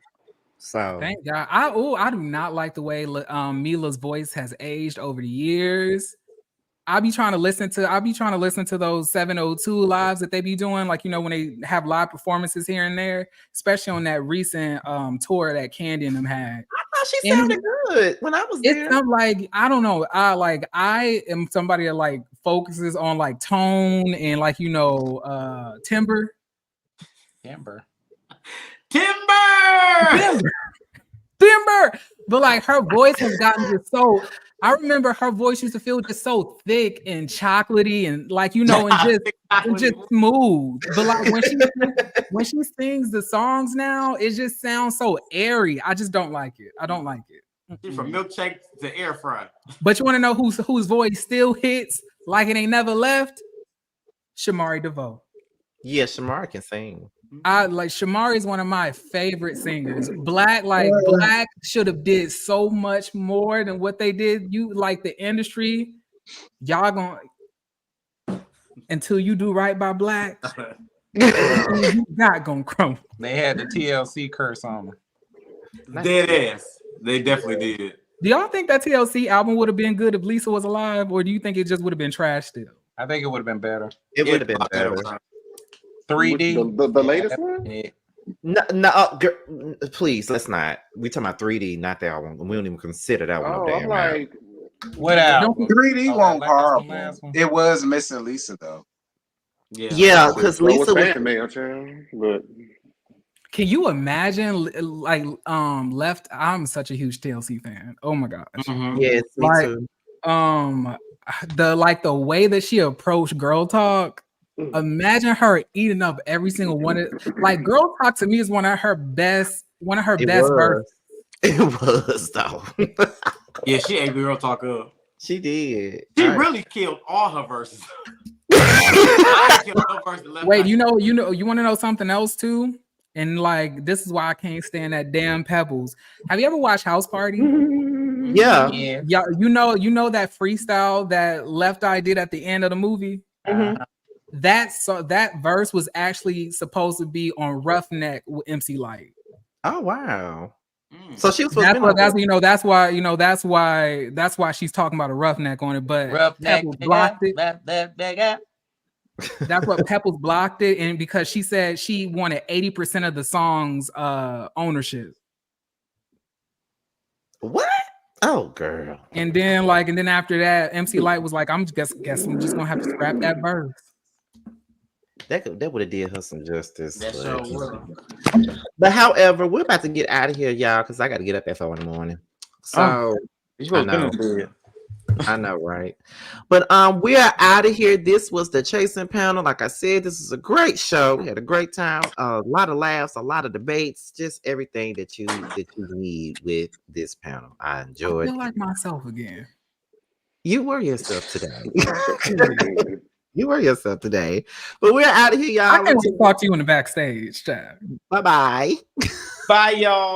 A: So
D: Thank God. I do not like the way Mila's voice has aged over the years. I'll be trying to listen to those 702 lives that they be doing, like when they have live performances here and there, especially on that recent tour that Candy and them had.
A: I thought she sounded good when I was there.
D: It's like, I don't know. I am somebody that like focuses on like tone and like timbre. But like her voice has gotten just so. I remember her voice used to feel just so thick and chocolatey and like and just smooth. But like when she sings the songs now, it just sounds so airy. I just don't like it. I don't like it.
F: She's from milkshake to air fry.
D: But you want to know whose voice still hits like it ain't never left? Shamari DeVoe.
A: Yeah, Shamari can sing.
D: Shamari is one of my favorite singers. Black should have did so much more than what they did. You like the industry, y'all gonna until you do right by Black, you not gonna crumble.
C: They had the TLC curse on them.
F: Dead ass. They definitely did.
D: Do y'all think that TLC album would have been good if Lisa was alive, or do you think it just would have been trash still?
C: I think it would have been better.
A: It would have been better.
C: 3D.
B: The latest one?
A: No, please, let's not. We talking about 3D, not that one. We don't even consider that one.
B: Oh, I'm like,
C: what album?
E: 3D won't horrible.
C: Last one?
E: It was missing Lisa though.
A: Yeah, because Lisa was.
B: But
D: can you imagine Left? I'm such a huge TLC fan. Oh my gosh.
F: Mm-hmm.
A: Yes, me too.
D: The way that she approached Girl Talk. Imagine her eating up every single one of Girl Talk to me is one of her best verses.
A: It was though.
F: Yeah, she ate Girl Talk up.
A: She did.
F: She really killed all her verses. I killed her verse left.
D: Wait, you want to know something else too? And this is why I can't stand that damn Pebbles. Have you ever watched House Party?
A: Yeah.
D: Yeah. You know that freestyle that Left Eye did at the end of the movie?
A: Mm-hmm.
D: That verse was actually supposed to be on Roughneck with MC Lyte.
A: Oh wow! So she was.
D: That's why she's talking about a Roughneck on it. But Pebbles blocked it. That's what Pebbles blocked it, and because she said she wanted 80% of the song's ownership.
A: What? Oh, girl.
D: And then after that, MC Lyte was like, I'm just gonna have to scrap that verse.
A: That would have did her some justice. But however, we're about to get out of here, y'all, because I got to get up at 4 a.m. So I know, right? But we are out of here. This was the Chasing Panel. Like I said, this is a great show. We had a great time. A lot of laughs, a lot of debates, just everything that you need with this panel. I enjoyed.
D: I feel like myself again.
A: You were yourself today. You were yourself today. But we're out of here, y'all.
D: I can't talk to you in the backstage, Chad.
A: Bye-bye.
F: Bye, y'all.